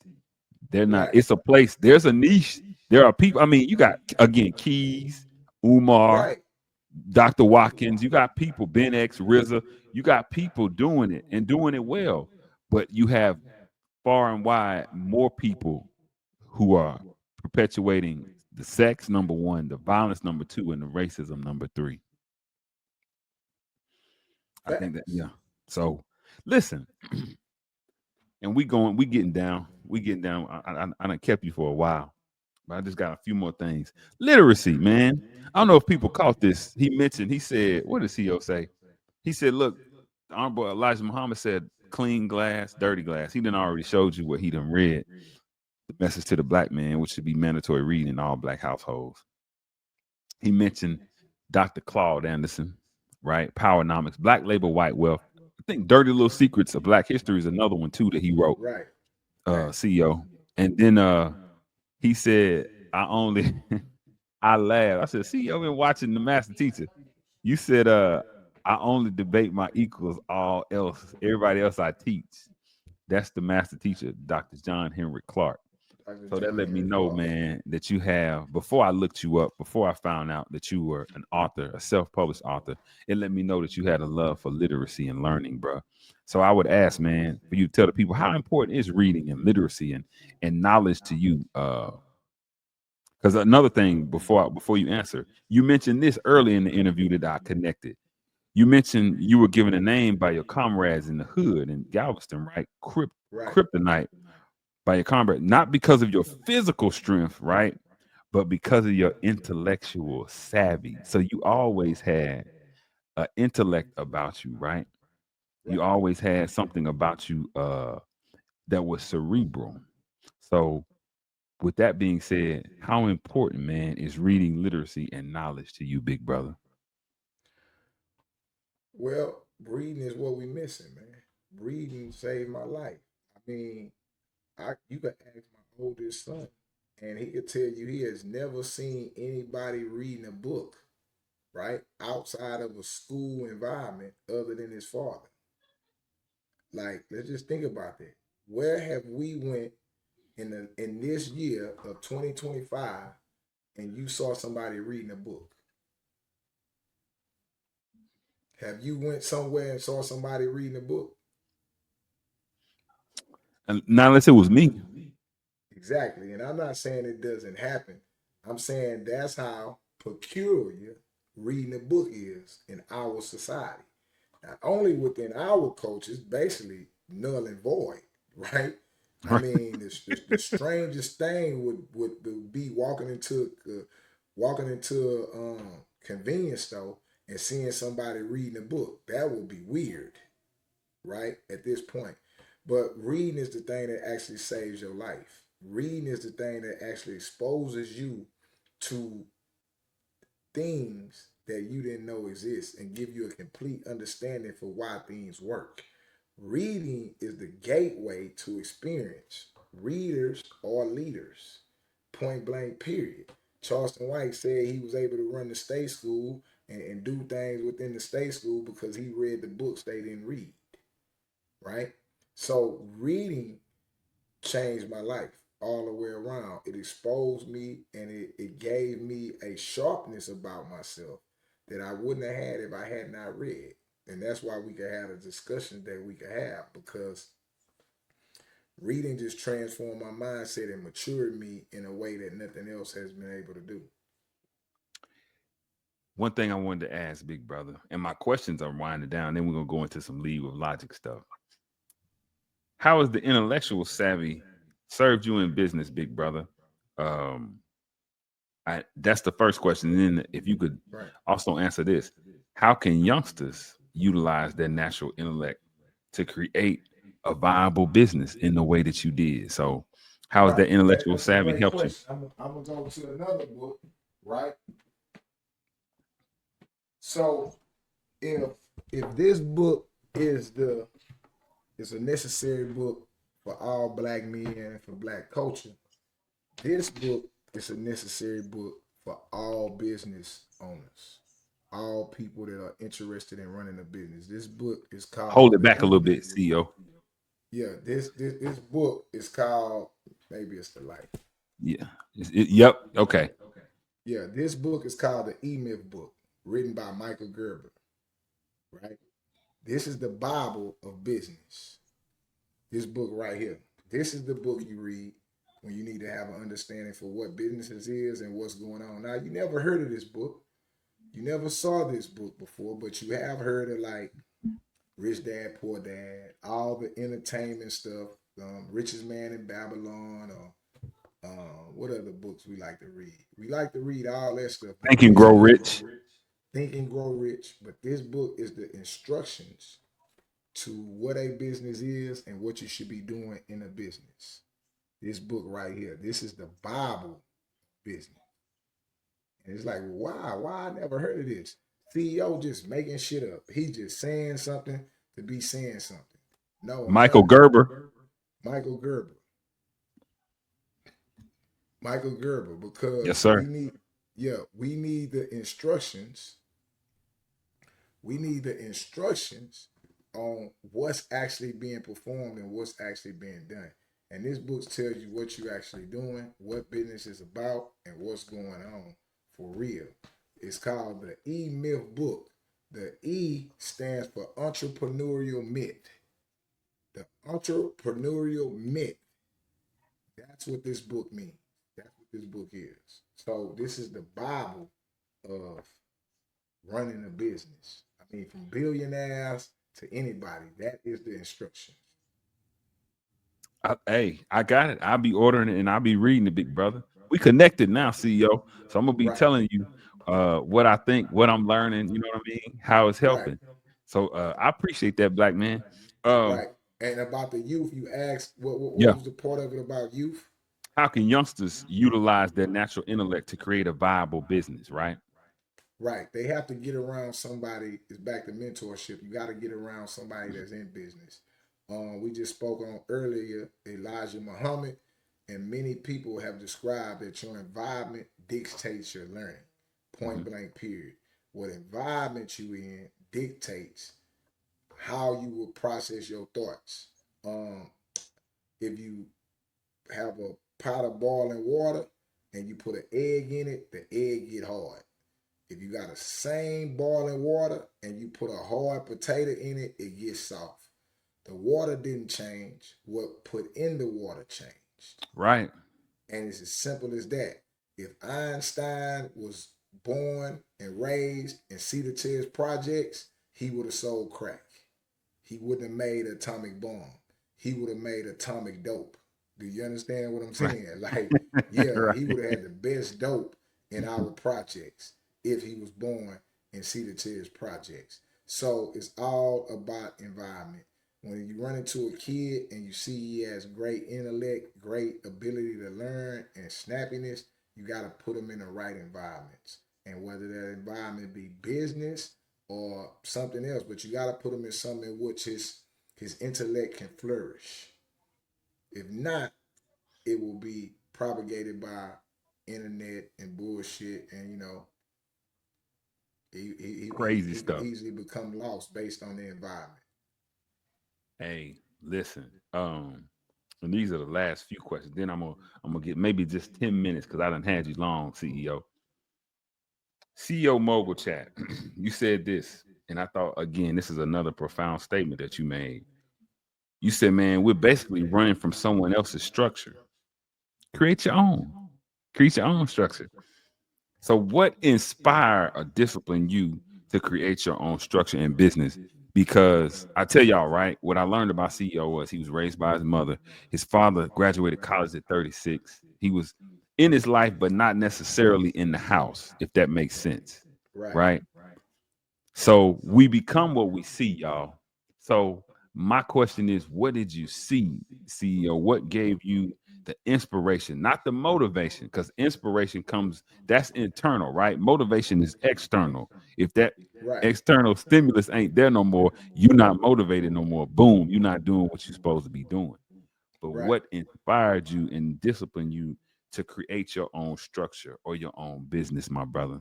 They're not. Right. It's a place. There's a niche. There are people. I mean, you got again Keys, Umar, Right. Dr. Watkins. You got people, Ben X, RZA. You got people doing it and doing it well. But you have far and wide more people who are perpetuating the sex number one, the violence number two, and the racism number three. I think that Facts. yeah. So listen, and we getting down. We getting down. I done kept you for a while. But I just got a few more things. Literacy, man. I don't know if people caught this. He said, what did CEO say? He said, look, the Honorable Elijah Muhammad said, clean glass, dirty glass. He done already showed you what he done read. The message to the black man, which should be mandatory reading in all black households. He mentioned Dr. Claude Anderson, right? Powernomics, Black Labor, White Wealth. I think Dirty Little Secrets of Black History is another one too that he wrote, Right. Right. CEO. And then he said, I only I laughed. I said, see, I've been watching the master teacher. You said, I only debate my equals, all else. Everybody else I teach. That's the master teacher, Dr. John Henry Clark. Dr. So that John let me Henry know, Clark. man, that you have, before I looked you up, before I found out that you were an author, a self-published author, it let me know that you had a love for literacy and learning, bro. So I would ask, man, for you to tell the people how important is reading and literacy and knowledge to you. Because another thing before you answer, you mentioned this early in the interview that I connected. You mentioned you were given a name by your comrades in the hood in Galveston, right? Right. Kryptonite by your comrade, not because of your physical strength, right? But because of your intellectual savvy. So you always had an intellect about you, right? You Right. always had something about you that was cerebral. So with that being said, how important, man, is reading literacy and knowledge to you, big brother? Well, breeding is what we missing, man. Breeding saved my life. I mean, you could ask my oldest son, and he could tell you he has never seen anybody reading a book, right, outside of a school environment other than his father. Like, let's just think about that. Where have we went in this year of 2025 and you saw somebody reading a book? Have you went somewhere and saw somebody reading a book? And not unless it was me. Exactly. And I'm not saying it doesn't happen. I'm saying that's how peculiar reading a book is in our society. Not only within our cultures, basically null and void, right? I Right. mean, the strangest thing would be walking into a convenience store and seeing somebody reading a book. That would be weird, right? At this point. But reading is the thing that actually saves your life. Reading is the thing that actually exposes you to things that you didn't know exists and give you a complete understanding for why things work. Reading is the gateway to experience. Readers are leaders. Point blank, period. Charleston White said he was able to run the state school and do things within the state school because he read the books they didn't read, right? So reading changed my life all the way around. It exposed me and it gave me a sharpness about myself that I wouldn't have had if I had not read. And that's why we could have a discussion that we could have, because reading just transformed my mindset and matured me in a way that nothing else has been able to do. One thing I wanted to ask, big brother, and my questions are winding down. Then we're gonna go into some lead with logic stuff. How has the intellectual savvy served you in business, big brother? Um, that's the first question. And then, if you could Right. also answer this: how can youngsters utilize their natural intellect to create a viable business in the way that you did? So, how has Right. that intellectual That's a savvy great helped you? question. I'm gonna go to another book, right? So if this book is the it's a necessary book for all black men and for black culture, this book is a necessary book for all business owners, all people that are interested in running a business. This book is Hold called it the back a little bit, CEO. yeah, this book is called, maybe it's the light. Yeah. Yep. Okay. Yeah, this book is called the E Myth book, written by Michael Gerber, right? This is the Bible of business. This book right here. This is the book you read when you need to have an understanding for what businesses is and what's going on. Now, you never heard of this book. You never saw this book before, but you have heard of like Rich Dad, Poor Dad, all the entertainment stuff, Richest Man in Babylon, or what other books we like to read? We like to read all that stuff, but Think and this grow book, rich. Think and Grow Rich, but this book is the instructions to what a business is and what you should be doing in a business. This book right here, this is the Bible business. And it's like, why? Why I never heard of this? CEO just making shit up. He just saying something to be saying something. No, I'm Michael not. Gerber. Michael Gerber. Michael Gerber, Yes, because sir. we need the instructions. We need the instructions on what's actually being performed and what's actually being done. And this book tells you what you're actually doing, what business is about, and what's going on for real. It's called the E Myth book. The E stands for entrepreneurial myth. The entrepreneurial myth. That's what this book means. That's what this book is. So this is the Bible of running a business. I mean, from billionaires to anybody, that is the instructions. Hey, I got it. I'll be ordering it and I'll be reading it, big brother. We connected now, CEO. So I'm gonna be Right, telling you what I think, what I'm learning, you know what I mean, how it's right, helping. So I appreciate that, black man. Um, right. And about the youth, you asked what yeah. was the part of it about youth? How can youngsters utilize their natural intellect to create a viable business, right? Right. They have to get around somebody. It's back to mentorship. You got to get around somebody that's in business. We just spoke on earlier Elijah Muhammad, and many people have described that your environment dictates your learning. Point Mhm. blank, period. What environment you in dictates how you will process your thoughts. Um, if you have a pot of boiling water and you put an egg in it, the egg get hard. If you got the same boiling water and you put a hard potato in it, it gets soft. The water didn't change. What put in the water changed. Right. And it's as simple as that. If Einstein was born and raised in Cedar Terrace projects, he would have sold crack. He wouldn't have made an atomic bomb. He would have made atomic dope. Do you understand what I'm Right. saying? Like, yeah, Right. he would have had the best dope in our projects if he was born in Cedar Terrace projects. So it's all about environment. When you run into a kid and you see he has great intellect, great ability to learn, and snappiness, you got to put him in the right environments. and whether that environment be business or something else. But you got to put him in something in which his intellect can flourish. If not, it will be propagated by internet and bullshit, and he Crazy can stuff. easily become lost based on the environment. Hey, listen. And these are the last few questions. Then I'm gonna get maybe just 10 minutes because I done had you long, CEO. CEO Mogul Chat. You said this, and I thought again, this is another profound statement that you made. You said, man, we're basically running from someone else's structure. Create your own. Create your own structure. So, what inspired or disciplined you to create your own structure in business? Because I tell y'all, right, what I learned about CEO was he was raised by his mother. His father graduated college at 36. He was in his life, but not necessarily in the house, if that makes sense, Right. right? So we become what we see, y'all. So my question is, what did you see, CEO? What gave you the inspiration, not the motivation? Because inspiration comes, that's internal, right? Motivation is external. If that Right. external stimulus ain't there no more, you're not motivated no more. Boom, you're not doing what you're supposed to be doing. But Right. what inspired you and disciplined you to create your own structure or your own business, my brother?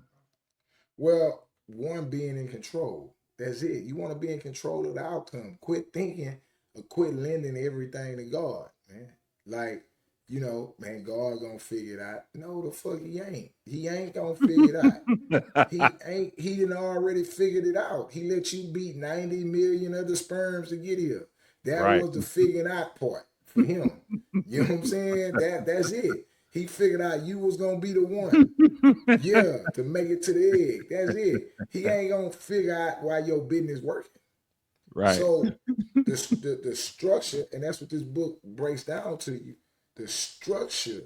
Well, one, being in control. That's it. You want to be in control of the outcome. Quit thinking or quit lending everything to God, man. Like, man, God gonna figure it out. No, the fuck he ain't. He ain't gonna figure it out. He didn't already figured it out. He let you beat 90 million other sperms to get here. That Right. was the figuring out part for him. You know what I'm saying? That's it. He figured out you was gonna be the one. Yeah, to make it to the egg. That's it. He ain't gonna figure out why your business working. Right. So the structure, and that's what this book breaks down to you. The structure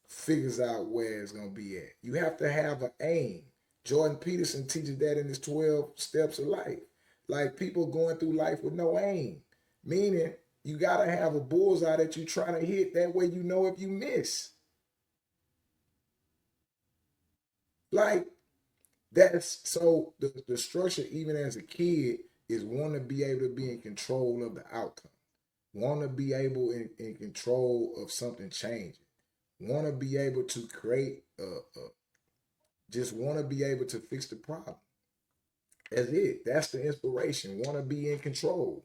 figures out where it's gonna be at. You have to have an aim. Jordan Peterson teaches that in his 12 steps of life. Like people going through life with no aim. Meaning you gotta have a bullseye that you're trying to hit. That way you know if you miss. Like that's so the structure, even as a kid, is want to be able to be in control of the outcome, want to be able in control of something changing, want to be able to create just want to be able to fix the problem. That's it. That's the inspiration. Want to be in control.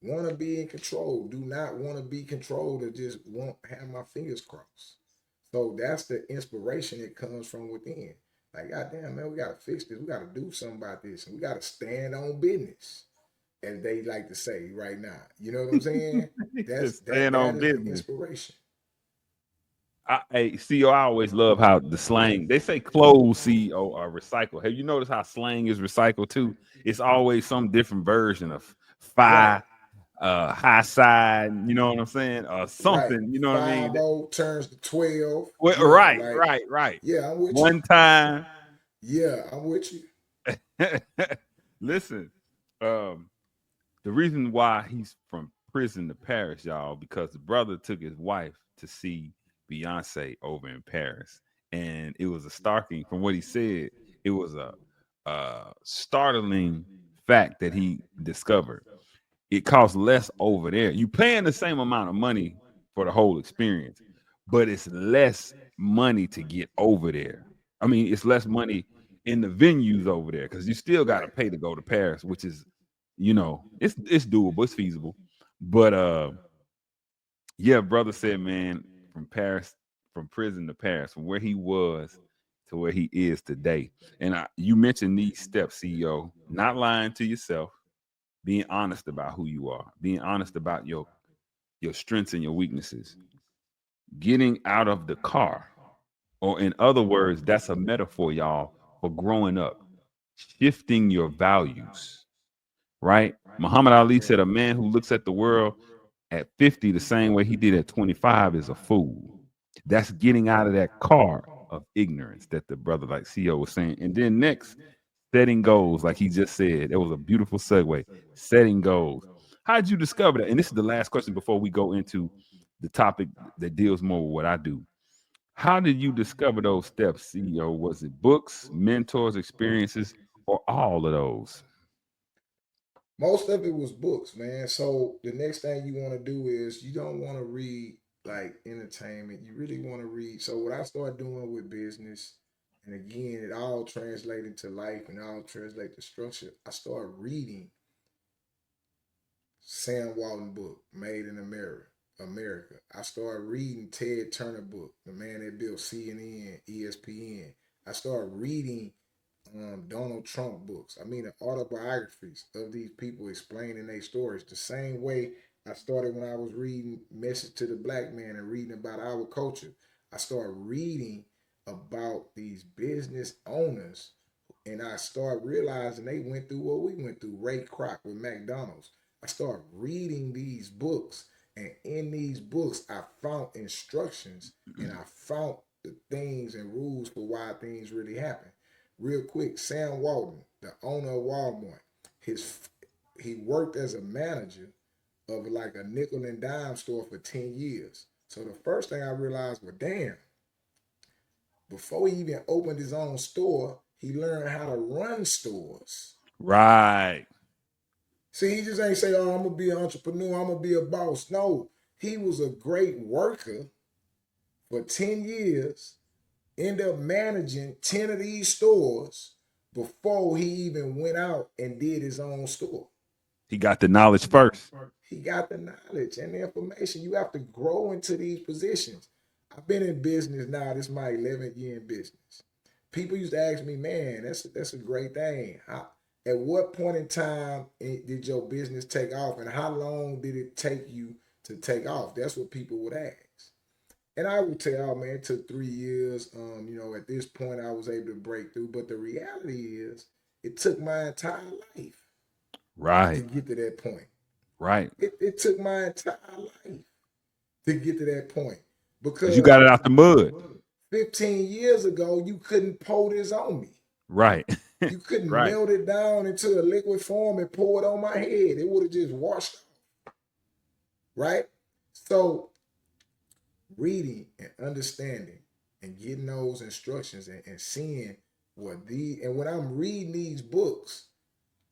Want to be in control. Do not want to be controlled or just want have my fingers crossed. So that's the inspiration that comes from within. Like, goddamn, man, we gotta fix this. We gotta do something about this, and we gotta stand on business, as they like to say right now. You know what I'm saying? That's Just that. staying That on is the business. inspiration. CEO, I always love how the slang, they say clothes CEO are recycled. Have you noticed how slang is recycled too? It's always some different version of Right, phi, high side, you know what I'm saying? Or right. something, you know what I Five mean? O turns to 12. Well, Yeah, right, like, right, right. yeah, I'm with you. One time. Yeah, I'm with you. Listen, um, the reason why he's from prison to Paris, y'all, because the brother took his wife to see Beyonce over in Paris, and it was a starking. From what he said, it was a startling fact that he discovered. It costs less over there. You paying the same amount of money for the whole experience, but it's less money to get over there. I mean, it's less money in the venues over there because you still got to Right. pay to go to Paris, which is, it's doable, it's feasible. But yeah, brother said, man, from Paris, from prison to Paris, from where he was to where he is today. And you mentioned these steps, CEO, not lying to yourself, being honest about who you are, being honest about your strengths and your weaknesses, getting out of the car, or in other words, that's a metaphor, y'all, for growing up, shifting your values, right? Muhammad Ali said, a man who looks at the world at 50 the same way he did at 25 is a fool. That's getting out of that car of ignorance that the brother like CEO was saying. And then next, setting goals, like he just said. It was a beautiful segue. Setting goals. How did you discover that? And this is the last question before we go into the topic that deals more with what I do. How did you discover those steps, CEO? Was it books, mentors, experiences, or all of those? Most of it was books, man. So the next thing you want to do is you don't want to read like entertainment. You really want to read. So what I started doing with business, and again, it all translated to life and all translate to structure. I started reading Sam Walton book, Made in America. America. I started reading Ted Turner book, the man that built CNN, ESPN. I started reading Donald Trump books. I mean, the autobiographies of these people explaining their stories. The same way I started when I was reading Message to the Black Man and reading about our culture. I started reading about these business owners, and I started realizing they went through what we went through. Ray Kroc with McDonald's. I started reading these books, and in these books, I found instructions and I found the things and rules for why things really happen. Real quick, Sam Walton, the owner of Walmart, his he worked as a manager of like a nickel and dime store for 10 years. So the first thing I realized was, damn, before he even opened his own store, he learned how to run stores. Right. See, he just ain't say, oh, I'm gonna be an entrepreneur, I'm gonna be a boss. No, he was a great worker for 10 years, end up managing 10 of these stores before he even went out and did his own store. He got the knowledge first. He got the knowledge and the information. You have to grow into these positions. I've been in business now. This is my 11th year in business. People used to ask me, man, that's a great thing. At what point in time did your business take off, and how long did it take you to take off? That's what people would ask. And I would tell, oh man, it took 3 years. At this point, I was able to break through. But the reality is, it took my entire life to Right. get to that point. Right. It took my entire life to get to that point Because you because got it out the mud. 15 years ago, you couldn't pour this on me. Right. You couldn't Right. melt it down into a liquid form and pour it on my head. It would have just washed off, right? So reading and understanding and getting those instructions and seeing and when I'm reading these books,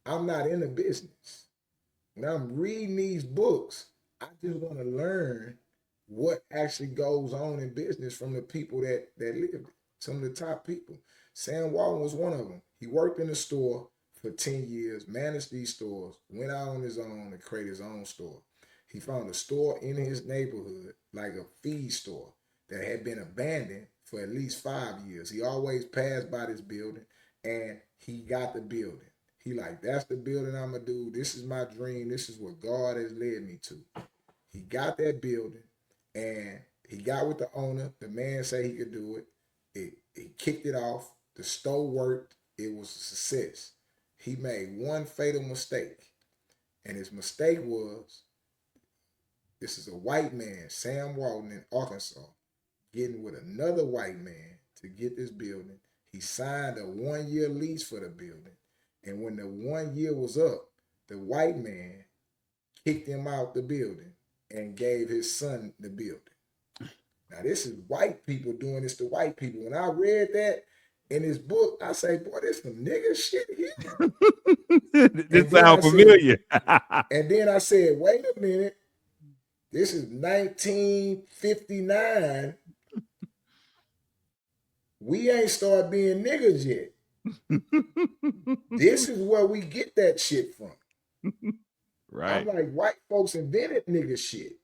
I'm not in the business. When I'm reading these books, I just want to learn what actually goes on in business from the people that lived it. Some of the top people. Sam Walton was one of them. He worked in a store for 10 years, managed these stores, went out on his own and created his own store. He found a store in his neighborhood, like a feed store, that had been abandoned for at least 5 years. He always passed by this building and he got the building. He like, that's the building I'm gonna do. This is my dream. This is what God has led me to. He got that building and he got with the owner. The man said he could do it. He kicked it off. The store worked. It was a success. He made one fatal mistake. And his mistake was, this is a white man, Sam Walton in Arkansas, getting with another white man to get this building. He signed a 1 year lease for the building. And when the 1 year was up, the white man kicked him out the building and gave his son the building. Now, this is white people doing this to white people. When I read that in his book, I say, boy, there's some nigga shit here. This And then I sounds said, familiar. wait a minute. This is 1959. We ain't started being niggas yet. This is where we get that shit from. I'm Right. like, white folks invented nigga shit.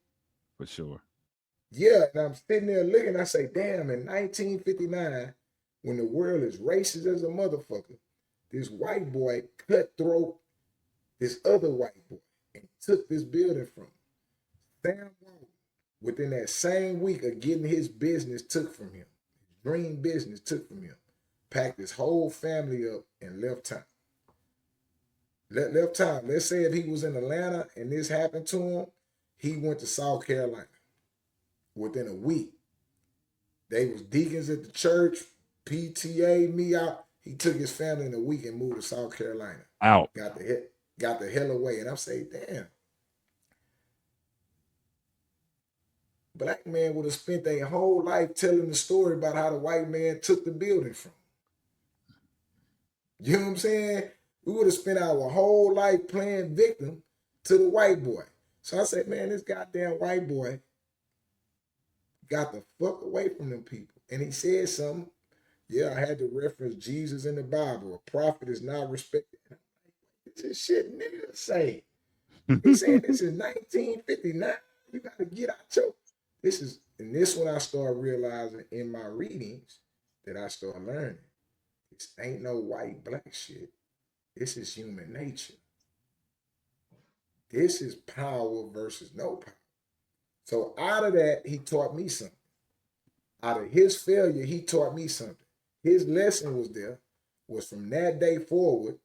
For sure. Yeah, and I'm sitting there looking, I say, damn, in 1959, when the world is racist as a motherfucker, this white boy cutthroat this other white boy and took this building from him. Sam Walton, within that same week of getting his business took from him, his dream business took from him, packed his whole family up and left town. Left town. Let's say if he was in Atlanta and this happened to him, he went to South Carolina within a week. They was deacons at the church, PTA, me out. He took his family in a week and moved to South Carolina. Out. Got the hell away. And I'm saying, damn. black man would have spent their whole life telling the story about how the white man took the building from. You know what I'm saying? We would have spent our whole life playing victim to the white boy. So I said, man, this goddamn white boy got the fuck away from them people. And he said something. Yeah, I had to reference Jesus in the Bible. A prophet is not respected. This is shit niggas say. He said this is 1959. You gotta get out your. This is, and this when I start realizing in my readings that I start learning. This ain't no white black shit. This is human nature. This is power versus no power. So out of that, he taught me something. Out of his failure, he taught me something. His lesson was there, was from that day forward,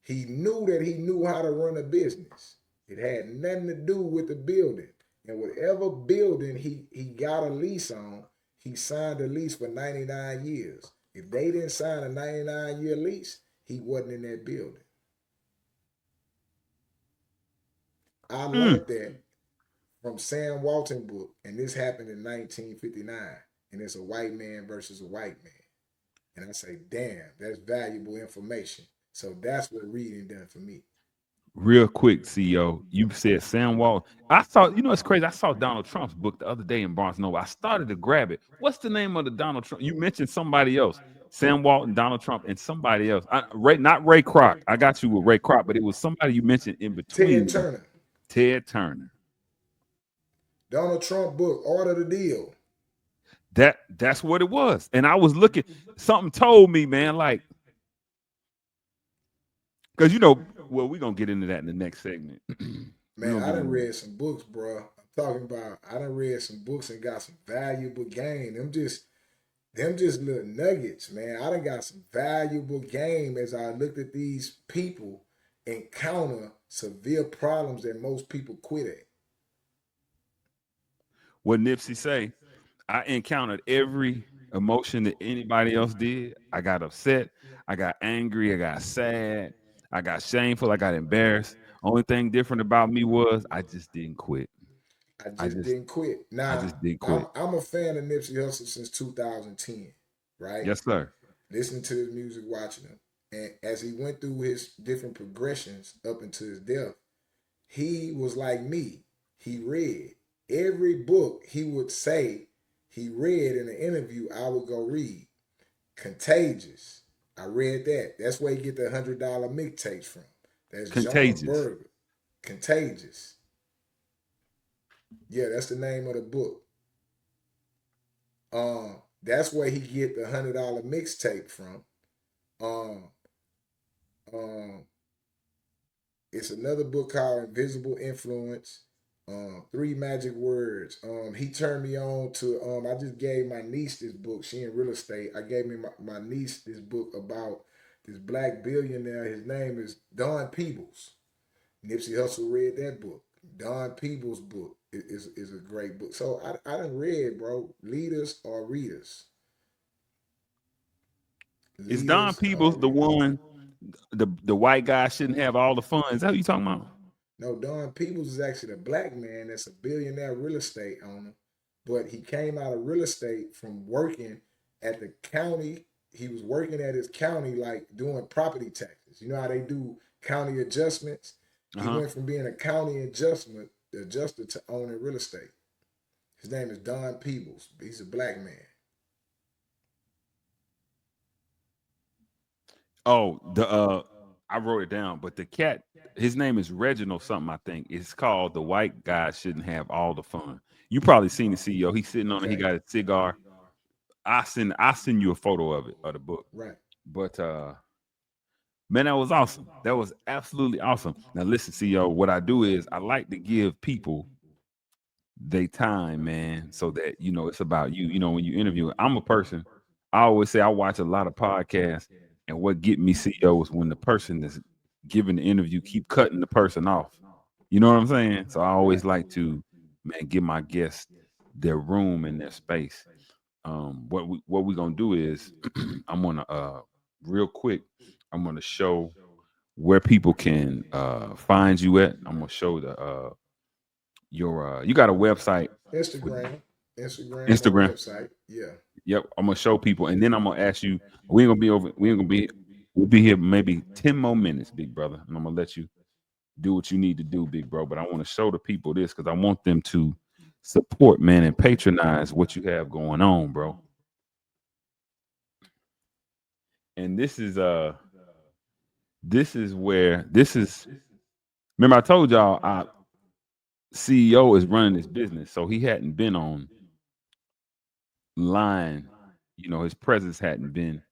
he knew that he knew how to run a business. It had nothing to do with the building. And whatever building he got a lease on, he signed a lease for 99 years. If they didn't sign a 99-year lease, he wasn't in that building. I learned that from Sam Walton book, and this happened in 1959, and it's a white man versus a white man. And I say, damn, that's valuable information. So that's what reading done for me. Real quick, CEO, you said Sam Wall. I saw, you know, it's crazy. I saw Donald Trump's book the other day in Barnes Noble. I started to grab it. What's the name of the Donald Trump? You mentioned somebody else, Sam Walton, Donald Trump, and somebody else. Not Ray Kroc. I got you with Ray Kroc, but it was somebody you mentioned in Ted between them. Turner. Ted Turner. Donald Trump book, Order the Deal. That's what it was. And I was looking, something told me, man, like, because you know, well, we're gonna get into that in the next segment. Man, I done read some books, bro. I'm talking about I done read some books and got some valuable game. Them just little nuggets, man. I done got some valuable game as I looked at these people encounter severe problems that most people quit at. What Nipsey say, I encountered every emotion that anybody else did. I got upset, I got angry, I got sad, I got shameful, I got embarrassed. Only thing different about me was I just didn't quit. I I just just didn't quit. I Now, just didn't I'm quit. I'm a fan of Nipsey Hussle since 2010, right? Yes, sir. Listening to his music, watching him. And as he went through his different progressions up into his death, he was like me. He read every book he would say he read in an interview. I would go read Contagious. I read that. That's where you get the $100 mixtapes from. That's John Contagious. Berger. Contagious. Yeah, that's the name of the book. That's where he get the $100 mixtape from. Um, um, it's another book called Invisible Influence. Three Magic Words. He turned me on to. I just gave my niece this book. She in real estate. I gave my niece this book about this black billionaire. His name is Don Peebles. Nipsey Hussle read that book. Don Peebles' book is a great book. So I done read, bro. Leaders or readers. Is Don Leaders Peebles or the readers. one, the white guy shouldn't have all the fun? Is that what you talking about? No, Don Peebles is actually a black man that's a billionaire real estate owner, but he came out of real estate from working at the county. He was working at his county, like doing property taxes. You know how they do county adjustments? He Uh-huh. went from being a county adjuster to owning real estate. His name is Don Peebles. He's a black man. Oh, the I wrote it down, but the cat, his name is Reginald something, I think. It's called The White Guy Shouldn't Have All the Fun. You probably seen the CEO. He's sitting on it, he Okay, got a cigar. I send you a photo of it, of the book. right. But man, that was awesome. That was absolutely awesome. Now listen, CEO, what I do is I like to give people they time, man, so that you know it's about you. You know, when you interview, I'm a person. I always say I watch a lot of podcasts, and what get me CEO is when the person that's giving the interview keep cutting the person off. You know what I'm saying? So I always Right. like to, man, give my guests their room and their space. What we gonna do is I'm gonna real quick, I'm gonna show where people can find you at. I'm gonna show the your you got a website for Instagram. Instagram or Instagram. website. Yeah. Yep, I'm gonna show people, and then I'm gonna ask you. We ain't gonna be over. We ain't gonna be. We'll be here maybe 10 more minutes, big brother, and I'm gonna let you do what you need to do, big bro. But I want to show the people this because I want them to support, man, and patronize what you have going on, bro. And this is where this is. Remember, I told y'all our CEO is running this business, so he hadn't been on line. You know, his presence hadn't been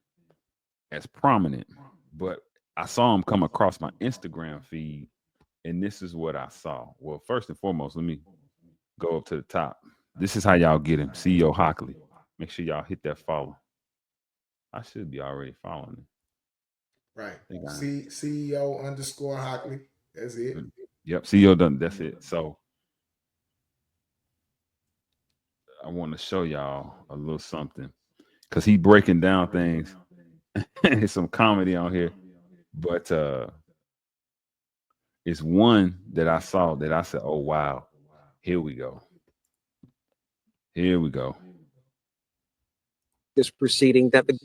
as prominent. But I saw him come across my Instagram feed, and this is what I saw. Well, first and foremost, let me go up to the top. This is how y'all get him, CEO Hockley. Make sure y'all hit that follow. I should be already following him. Right. I think I CEO underscore Hockley. That's it. Yep, CEO done. That's it. So I want to show y'all a little something because he breaking down things. There's some comedy on here, but it's one that I saw that I said, "Oh wow, here we go, here we go." This proceeding that the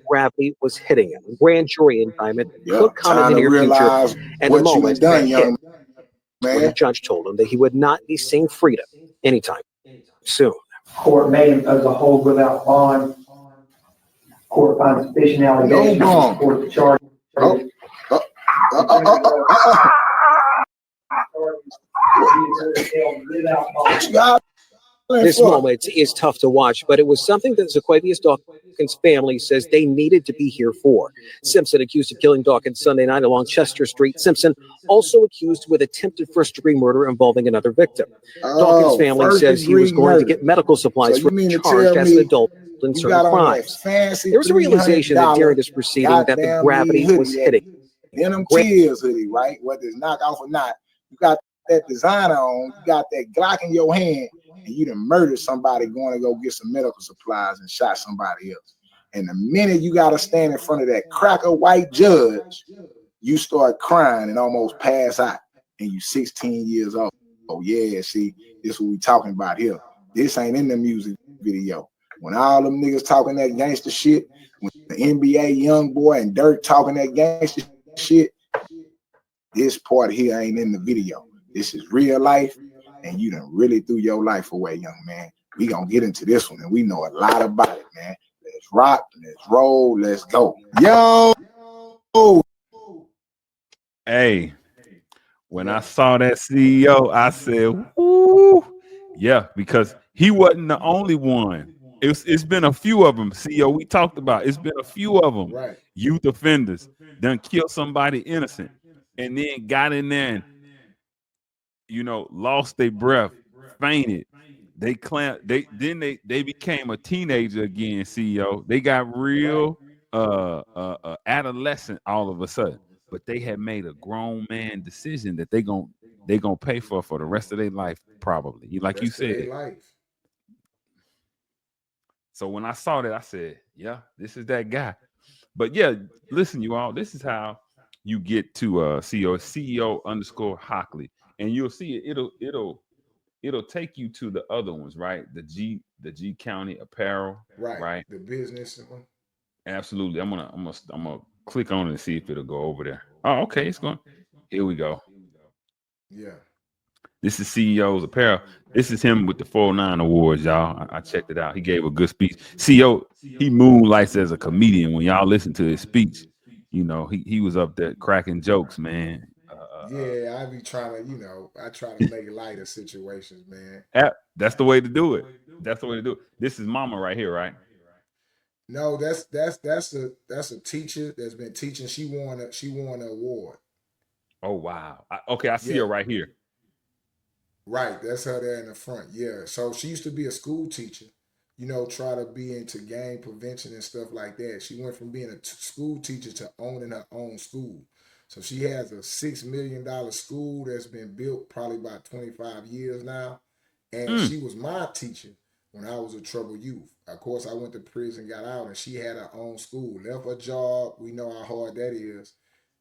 gravity was hitting him. Grand jury indictment Yeah. could come in Time the to near future, realize and the what you moment have done, that hit young when the man. judge told him that he would not be seeing freedom anytime soon. Court may impose a hold without bond. Court finds sufficient allegations No to bond. support the charge. Oh, uh, uh, uh, uh, uh, uh. What you got This for? moment is tough to watch, but it was something that Zaquavius Dawkins' family says they needed to be here for. Simpson accused of killing Dawkins Sunday night along Chester Street. Simpson also accused with attempted first-degree murder involving another victim. Dawkins' Oh, family first says he was degree going to murder. get medical So supplies you for mean to charged tell as an me adult in you certain got on that crimes. fancy There was a realization that during $300 this proceeding that the goddamn me gravity was hoodie, that hitting. denim tears hoodie, right? Whether it's knockoff or not, you got that designer on, you got that Glock in your hand, and you done murdered somebody going to go get some medical supplies and shot somebody else. And the minute you got to stand in front of that cracker white judge, you start crying and almost pass out, and you 16 years old. Oh yeah, see, this is what we talking about here. This ain't in the music video. When all them niggas talking that gangster shit, when the NBA young boy and Dirk talking that gangster shit, this part here ain't in the video. This is real life, and you done really threw your life away, young man. We gonna get into this one, and we know a lot about it, man. Let's rock, let's roll, let's go. Yo! Hey, when I Yeah. saw that CEO, I said, "Woo, yeah," because he wasn't the only one. It's been a few of them. CEO, we talked about. It's been a few of them. Right. Youth offenders done killed somebody innocent, and then got in there and lost their breath, fainted. They clamped. They became a teenager again. CEO. They got Right. real adolescent all of a sudden, but they had made a grown man decision that they gonna pay for the rest of their life probably. Like you Rest of their said. life. So when I saw that, I said, "Yeah, this is that guy." But yeah, listen, you all. This is how you get to CEO underscore Hockley, and you'll see it. It'll take you to the other ones, right? The G County Apparel, Right. right? The business one. Absolutely. I'm gonna click on it and see if it'll go over there. Oh, okay, it's going. Here we go. Yeah. This is CEO's Apparel. This is him with the 409 awards, y'all. I checked it out. He gave a good speech. CEO, he moonlights as a comedian. When y'all listen to his speech, he was up there cracking jokes, man. Yeah, I be trying to, I try to make light of situations, man. That's the way to do it. That's the way to do it. This is Mama right here, right? No, that's a teacher that's been teaching. She won an award. Oh wow. Okay, I see Yeah, her right here. right. That's her there in the front. Yeah. So she used to be a school teacher. Try to be into gang prevention and stuff like that. She went from being a school teacher to owning her own school. So she has a $6 million school that's been built probably about 25 years now. And Mm, she was my teacher when I was a troubled youth. Of course, I went to prison, got out, and she had her own school. Left her job. We know how hard that is,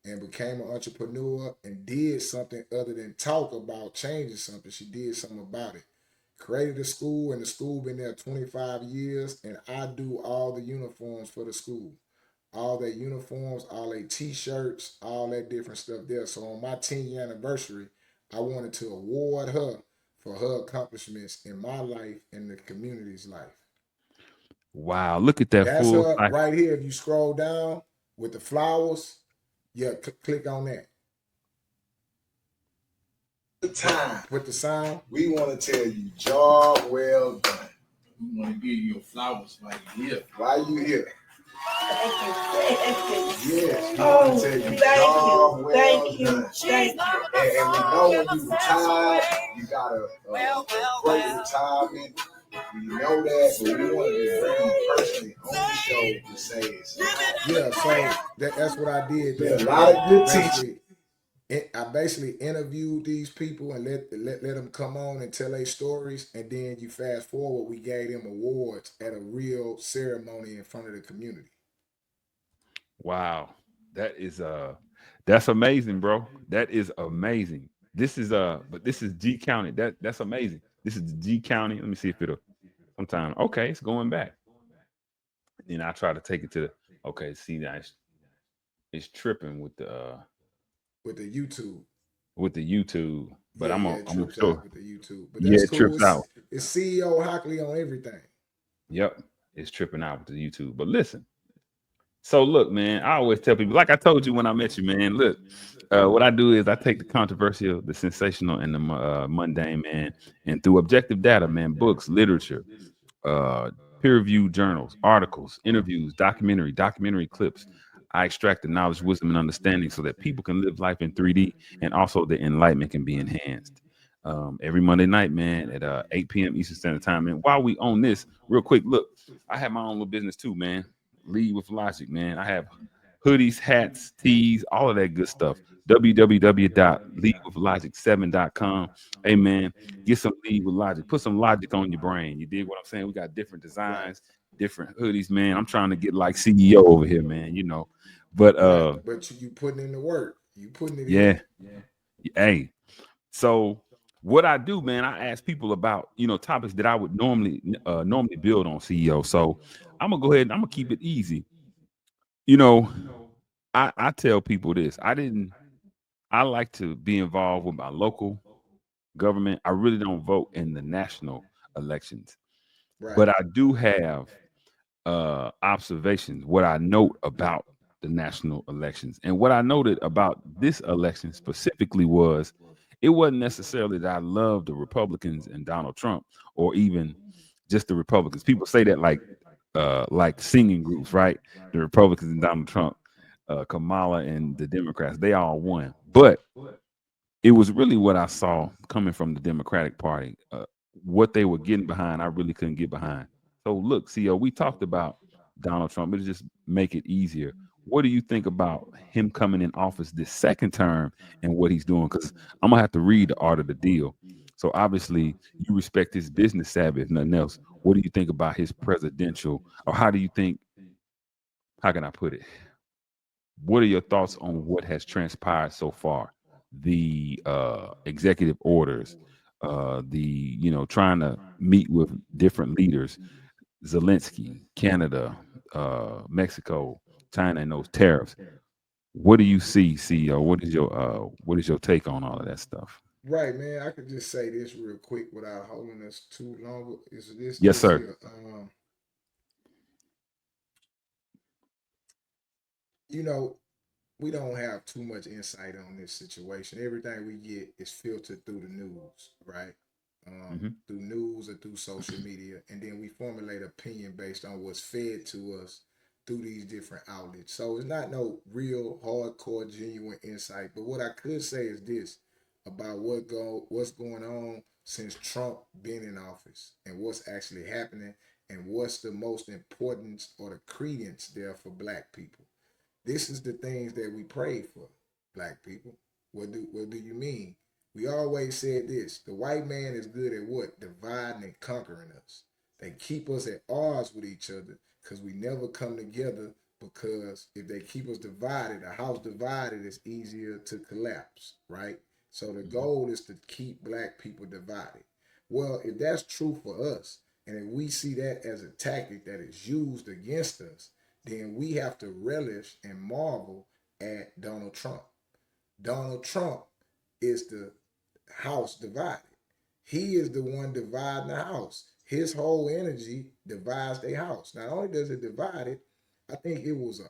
and became an entrepreneur and did something other than talk about changing something. She did something about it. Created a school, and the school been there 25 years, and I do all the uniforms for the school. All their uniforms, all their t-shirts, all that different stuff there. So on my 10-year anniversary, I wanted to award her for her accomplishments in my life and the community's life. Wow, look at that That's full her cycle. right here. If you scroll down with the flowers, yeah, click on that. The time with the sound. We want to tell you, job well done. We want to give you your flowers while you here. While you here. Yes, we want to tell you, job well done. Thank you. And we know when you retire, you got a great retirement. We know that, but we want to bring you personally on the show to say it. Yeah, so that's what I did. There's a lot of good teaching. I basically interviewed these people and let them come on and tell their stories, and then you fast forward, we gave them awards at a real ceremony in front of the community. Wow. That is that's amazing, bro. That is amazing. This is but this is G County. That's amazing. This is G County. Let me see if it'll sometime. Okay, it's going back. And I try to take it to the okay, see that it's tripping With the YouTube. with the YouTube. But Yeah, I'm it gonna trips show. out with the YouTube. But Yeah, that's it cool. trips out. It's CEO Hockley on everything. Yep. It's tripping out with the YouTube. But listen. So look, man, I always tell people, like I told you when I met you, man, look, what I do is I take the controversial, the sensational, and the mundane, man, and through objective data, man, books, literature, uh, peer-reviewed journals, articles, interviews, documentary clips, I extract the knowledge, wisdom, and understanding so that people can live life in 3D and also the enlightenment can be enhanced. Every Monday night, man, at 8 p.m. Eastern Standard Time. And while we on this, real quick, look, I have my own little business too, man. Lead with Logic, man. I have hoodies, hats, tees, all of that good stuff. www.leadwithlogic7.com. Hey, man, get some Lead with Logic. Put some logic on your brain. You dig what I'm saying? We got different Right. designs, different hoodies, man. I'm trying to get like CEO over here, man, you know. But Right. But you putting in the work. You putting it in. yeah, hey. So what I do, man, I ask people about, topics that I would normally build on CEO. So I'm gonna go ahead and I'm gonna keep it easy. You know, I tell people this. I like to be involved with my local government. I really don't vote in the national elections, Right. but I do have observations, what I note about the national elections. And what I noted about this election specifically was it wasn't necessarily that I love the Republicans and Donald Trump or even just the Republicans. People say that like singing groups, right? The Republicans and Donald Trump, Kamala and the Democrats, they all won. But it was really what I saw coming from the Democratic Party. What they were getting behind, I really couldn't get behind. So look, CEO, we talked about Donald Trump. It'll just make it easier. What do you think about him coming in office this second term and what he's doing? Because I'm gonna have to read the art of the deal. So obviously, you respect his business savvy, if nothing else. What do you think about his presidential, or how do you think? How can I put it? What are your thoughts on what has transpired so far? The executive orders, the trying to meet with different leaders, Zelensky, Canada, Mexico, China, and those tariffs. What do you see, CEO? What is your take on all of that stuff? Right, man. I could just say this real quick without holding us too long. Is Yes, this sir. here? You know, we don't have too much insight on this situation. Everything we get is filtered through the news, right? Hmm. Through news or through social media, and then we formulate opinion based on what's fed to us through these different outlets. So it's not no real hardcore, genuine insight. But what I could say is this about what's going on since Trump been in office and what's actually happening and what's the most importance or the credence there for black people. This is the things that we pray for, black people. What do you mean? We always said this. The white man is good at what? Dividing and conquering us. They keep us at odds with each other because we never come together, because if they keep us divided, a house divided is easier to collapse, right? So the goal is to keep black people divided. Well, if that's true for us, and if we see that as a tactic that is used against us, then we have to relish and marvel at Donald Trump. Donald Trump is the house divided. He is the one dividing the house. His whole energy divides their house. Not only does it divide it, I think it was a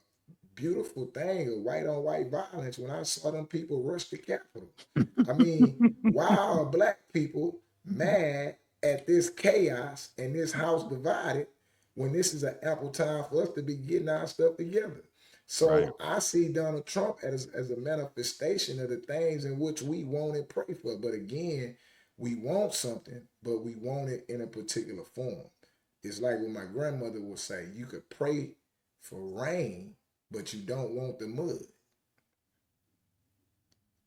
beautiful thing of white on white violence when I saw them people rush the Capitol. I mean, why are black people mad at this chaos and this house divided when this is an ample time for us to be getting our stuff together? Right. So I see Donald Trump as a manifestation of the things in which we want and pray for. But again, we want something, but we want it in a particular form. It's like what my grandmother would say, you could pray for rain, but you don't want the mud.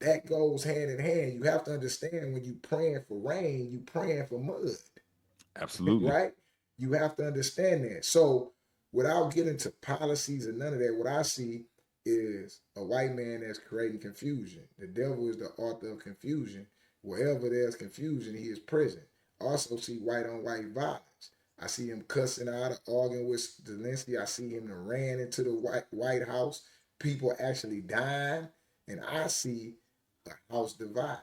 That goes hand in hand. You have to understand when you praying for rain, you praying for mud. Absolutely. Right? You have to understand that. So, without getting to policies and none of that, what I see is a white man that's creating confusion. The devil is the author of confusion. Wherever there's confusion, he is present. I also see white on white violence. I see him cussing out, arguing with Zelensky. I see him ran into the White House. People actually dying, and I see a house divided.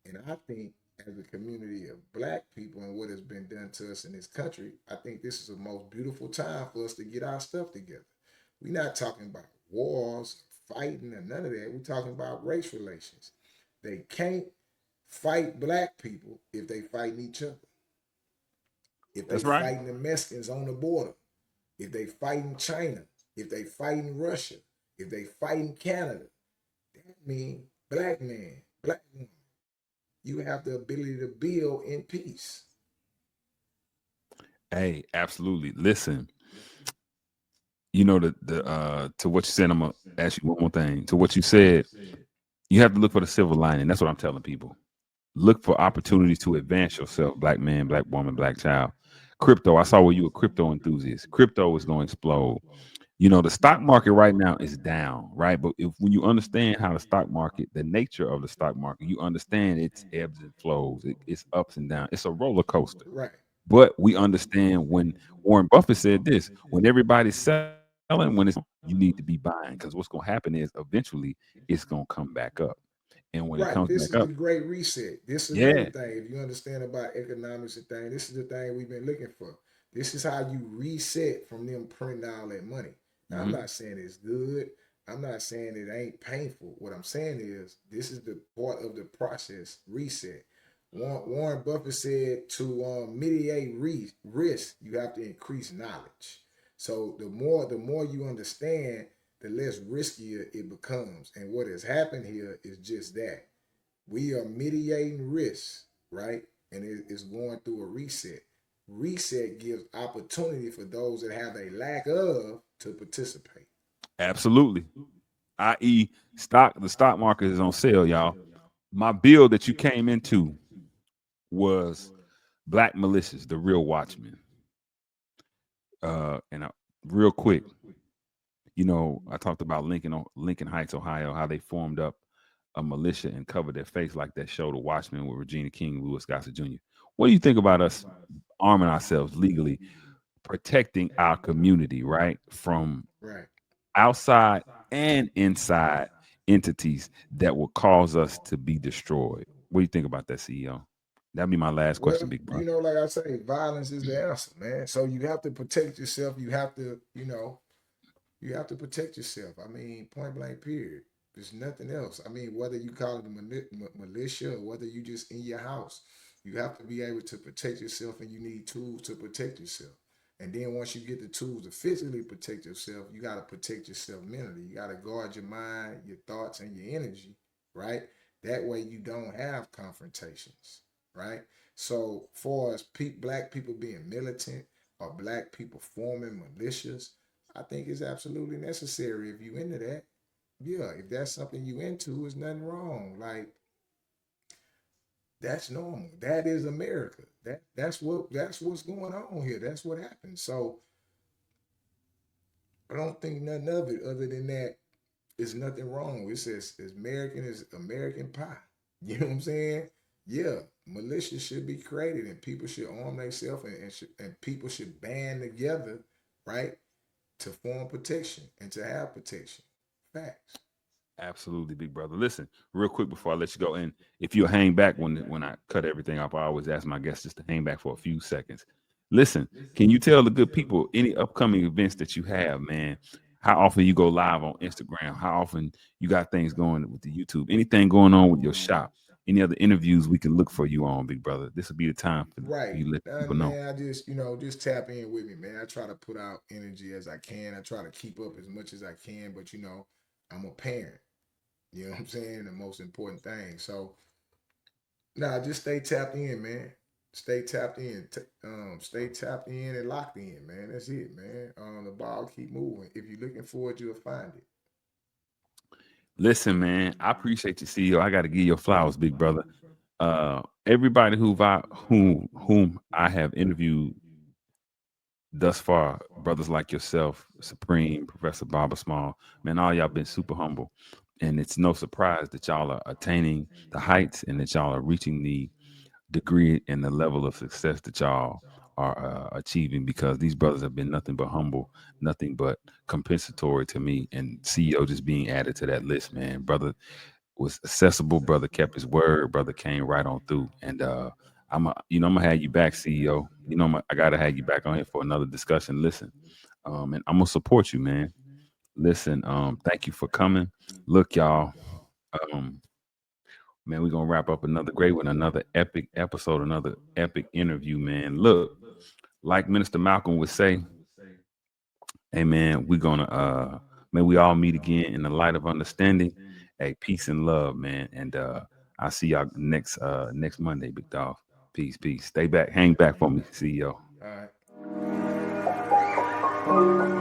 And I think as a community of black people and what has been done to us in this country, I think this is the most beautiful time for us to get our stuff together. We're not talking about wars, fighting, or none of that. We're talking about race relations. They can't fight black people if they fighting each other. If they That's right. fighting the Mexicans on the border, if they fighting China, if they fighting Russia, if they fighting Canada, that means black man, black woman, you have the ability to build in peace. Hey, absolutely. Listen, you know the to what you said, I'm gonna ask you one more thing. To what you said, you have to look for the silver lining. That's what I'm telling people. Look for opportunities to advance yourself, black man, black woman, black child. Crypto, I saw where you a crypto enthusiast. Crypto is going to explode. You know, the stock market right now is down, right? But if when you understand how the stock market, the nature of the stock market, you understand its ebbs and flows, it's ups and downs. It's a roller coaster. Right. But we understand when Warren Buffett said this, when everybody's selling, when it's you need to be buying because what's going to happen is eventually it's going to come back up. And when it Right. comes This back is the up, great reset. This is another yeah. thing. If you understand about economics and things, this is the thing we've been looking for. This is how you reset from them printing all that money. Now, I'm Hmm. not saying it's good. I'm not saying it ain't painful. What I'm saying is this is the part of the process reset. Warren Buffett said to mitigate risk, you have to increase knowledge. So the more you understand, the less riskier it becomes. And what has happened here is just that. We are mitigating risk, right? And it's going through a reset. Reset gives opportunity for those that have a lack of to participate. Absolutely. I.e., the stock market is on sale, y'all. My bill that you came into was Black Militias, the real Watchmen. And real quick, you know, I talked about Lincoln Heights, Ohio, how they formed up a militia and covered their face like that show, The Watchmen, with Regina King and Louis Gossett Jr. What do you think about us arming ourselves legally, protecting our community, right, from Right. outside and inside entities that will cause us to be destroyed? What do you think about that, CEO? That'd be my last question, Well, big bro. like I say, violence is the answer, man. So you have to protect yourself. You have to protect yourself. I mean, point blank, period. There's nothing else. I mean, whether you call it a militia or whether you just in your house, you have to be able to protect yourself, and you need tools to protect yourself. And then once you get the tools to physically protect yourself, you got to protect yourself mentally. You got to guard your mind, your thoughts, and your energy, right? That way you don't have confrontations, right? So, for us, black people being militant or black people forming militias, I think it's absolutely necessary if you into that. Yeah, if that's something you into, there's nothing wrong. Like that's normal. That is America. That's what's going on here. That's what happens. So I don't think nothing of it other than that is nothing wrong. It says as American as American pie. You know what I'm saying? Yeah. militia should be created, and people should arm themselves, and people should band together, right, to form protection and to have protection. Facts. Absolutely, big brother. Listen, real quick before I let you go, and if you'll hang back when I cut everything off, I always ask my guests just to hang back for a few seconds. Listen, can you tell the good people any upcoming events that you have, man? How often you go live on Instagram? How often you got things going with the YouTube? Anything going on with your shop? Any other interviews we can look for you on, big brother? This will be the time for Right. you to let people know. Man, I just, just tap in with me, man. I try to put out energy as I can. I try to keep up as much as I can, but I'm a parent. You know what I'm saying? The most important thing. So, nah, just stay tapped in, man. Stay tapped in. Stay tapped in and locked in, man. That's it, man. The ball keep moving. If you're looking for it, you'll find it. Listen, man, I appreciate you, CEO. I got to give your flowers, big brother. Everybody whom I have interviewed thus far, brothers like yourself, Supreme, Professor Barbara Small, man, all y'all been super humble. And it's no surprise that y'all are attaining the heights and that y'all are reaching the degree and the level of success that y'all are achieving, because these brothers have been nothing but humble, nothing but compensatory to me. And CEO just being added to that list, man. Brother was accessible, brother kept his word, brother came right on through. And I'm gonna have you back, CEO. I gotta have you back on here for another discussion. Listen, and I'm gonna support you, man. Listen, thank you for coming. Look, y'all, um, man, we're gonna wrap up another great one, another epic episode, another epic interview, man. Look, like Minister Malcolm would say, hey man, we're gonna may we all meet again in the light of understanding. Hey, peace and love, man. And I'll see y'all next Monday, big dog. Peace, peace. Stay back, hang back for me, CEO. All right.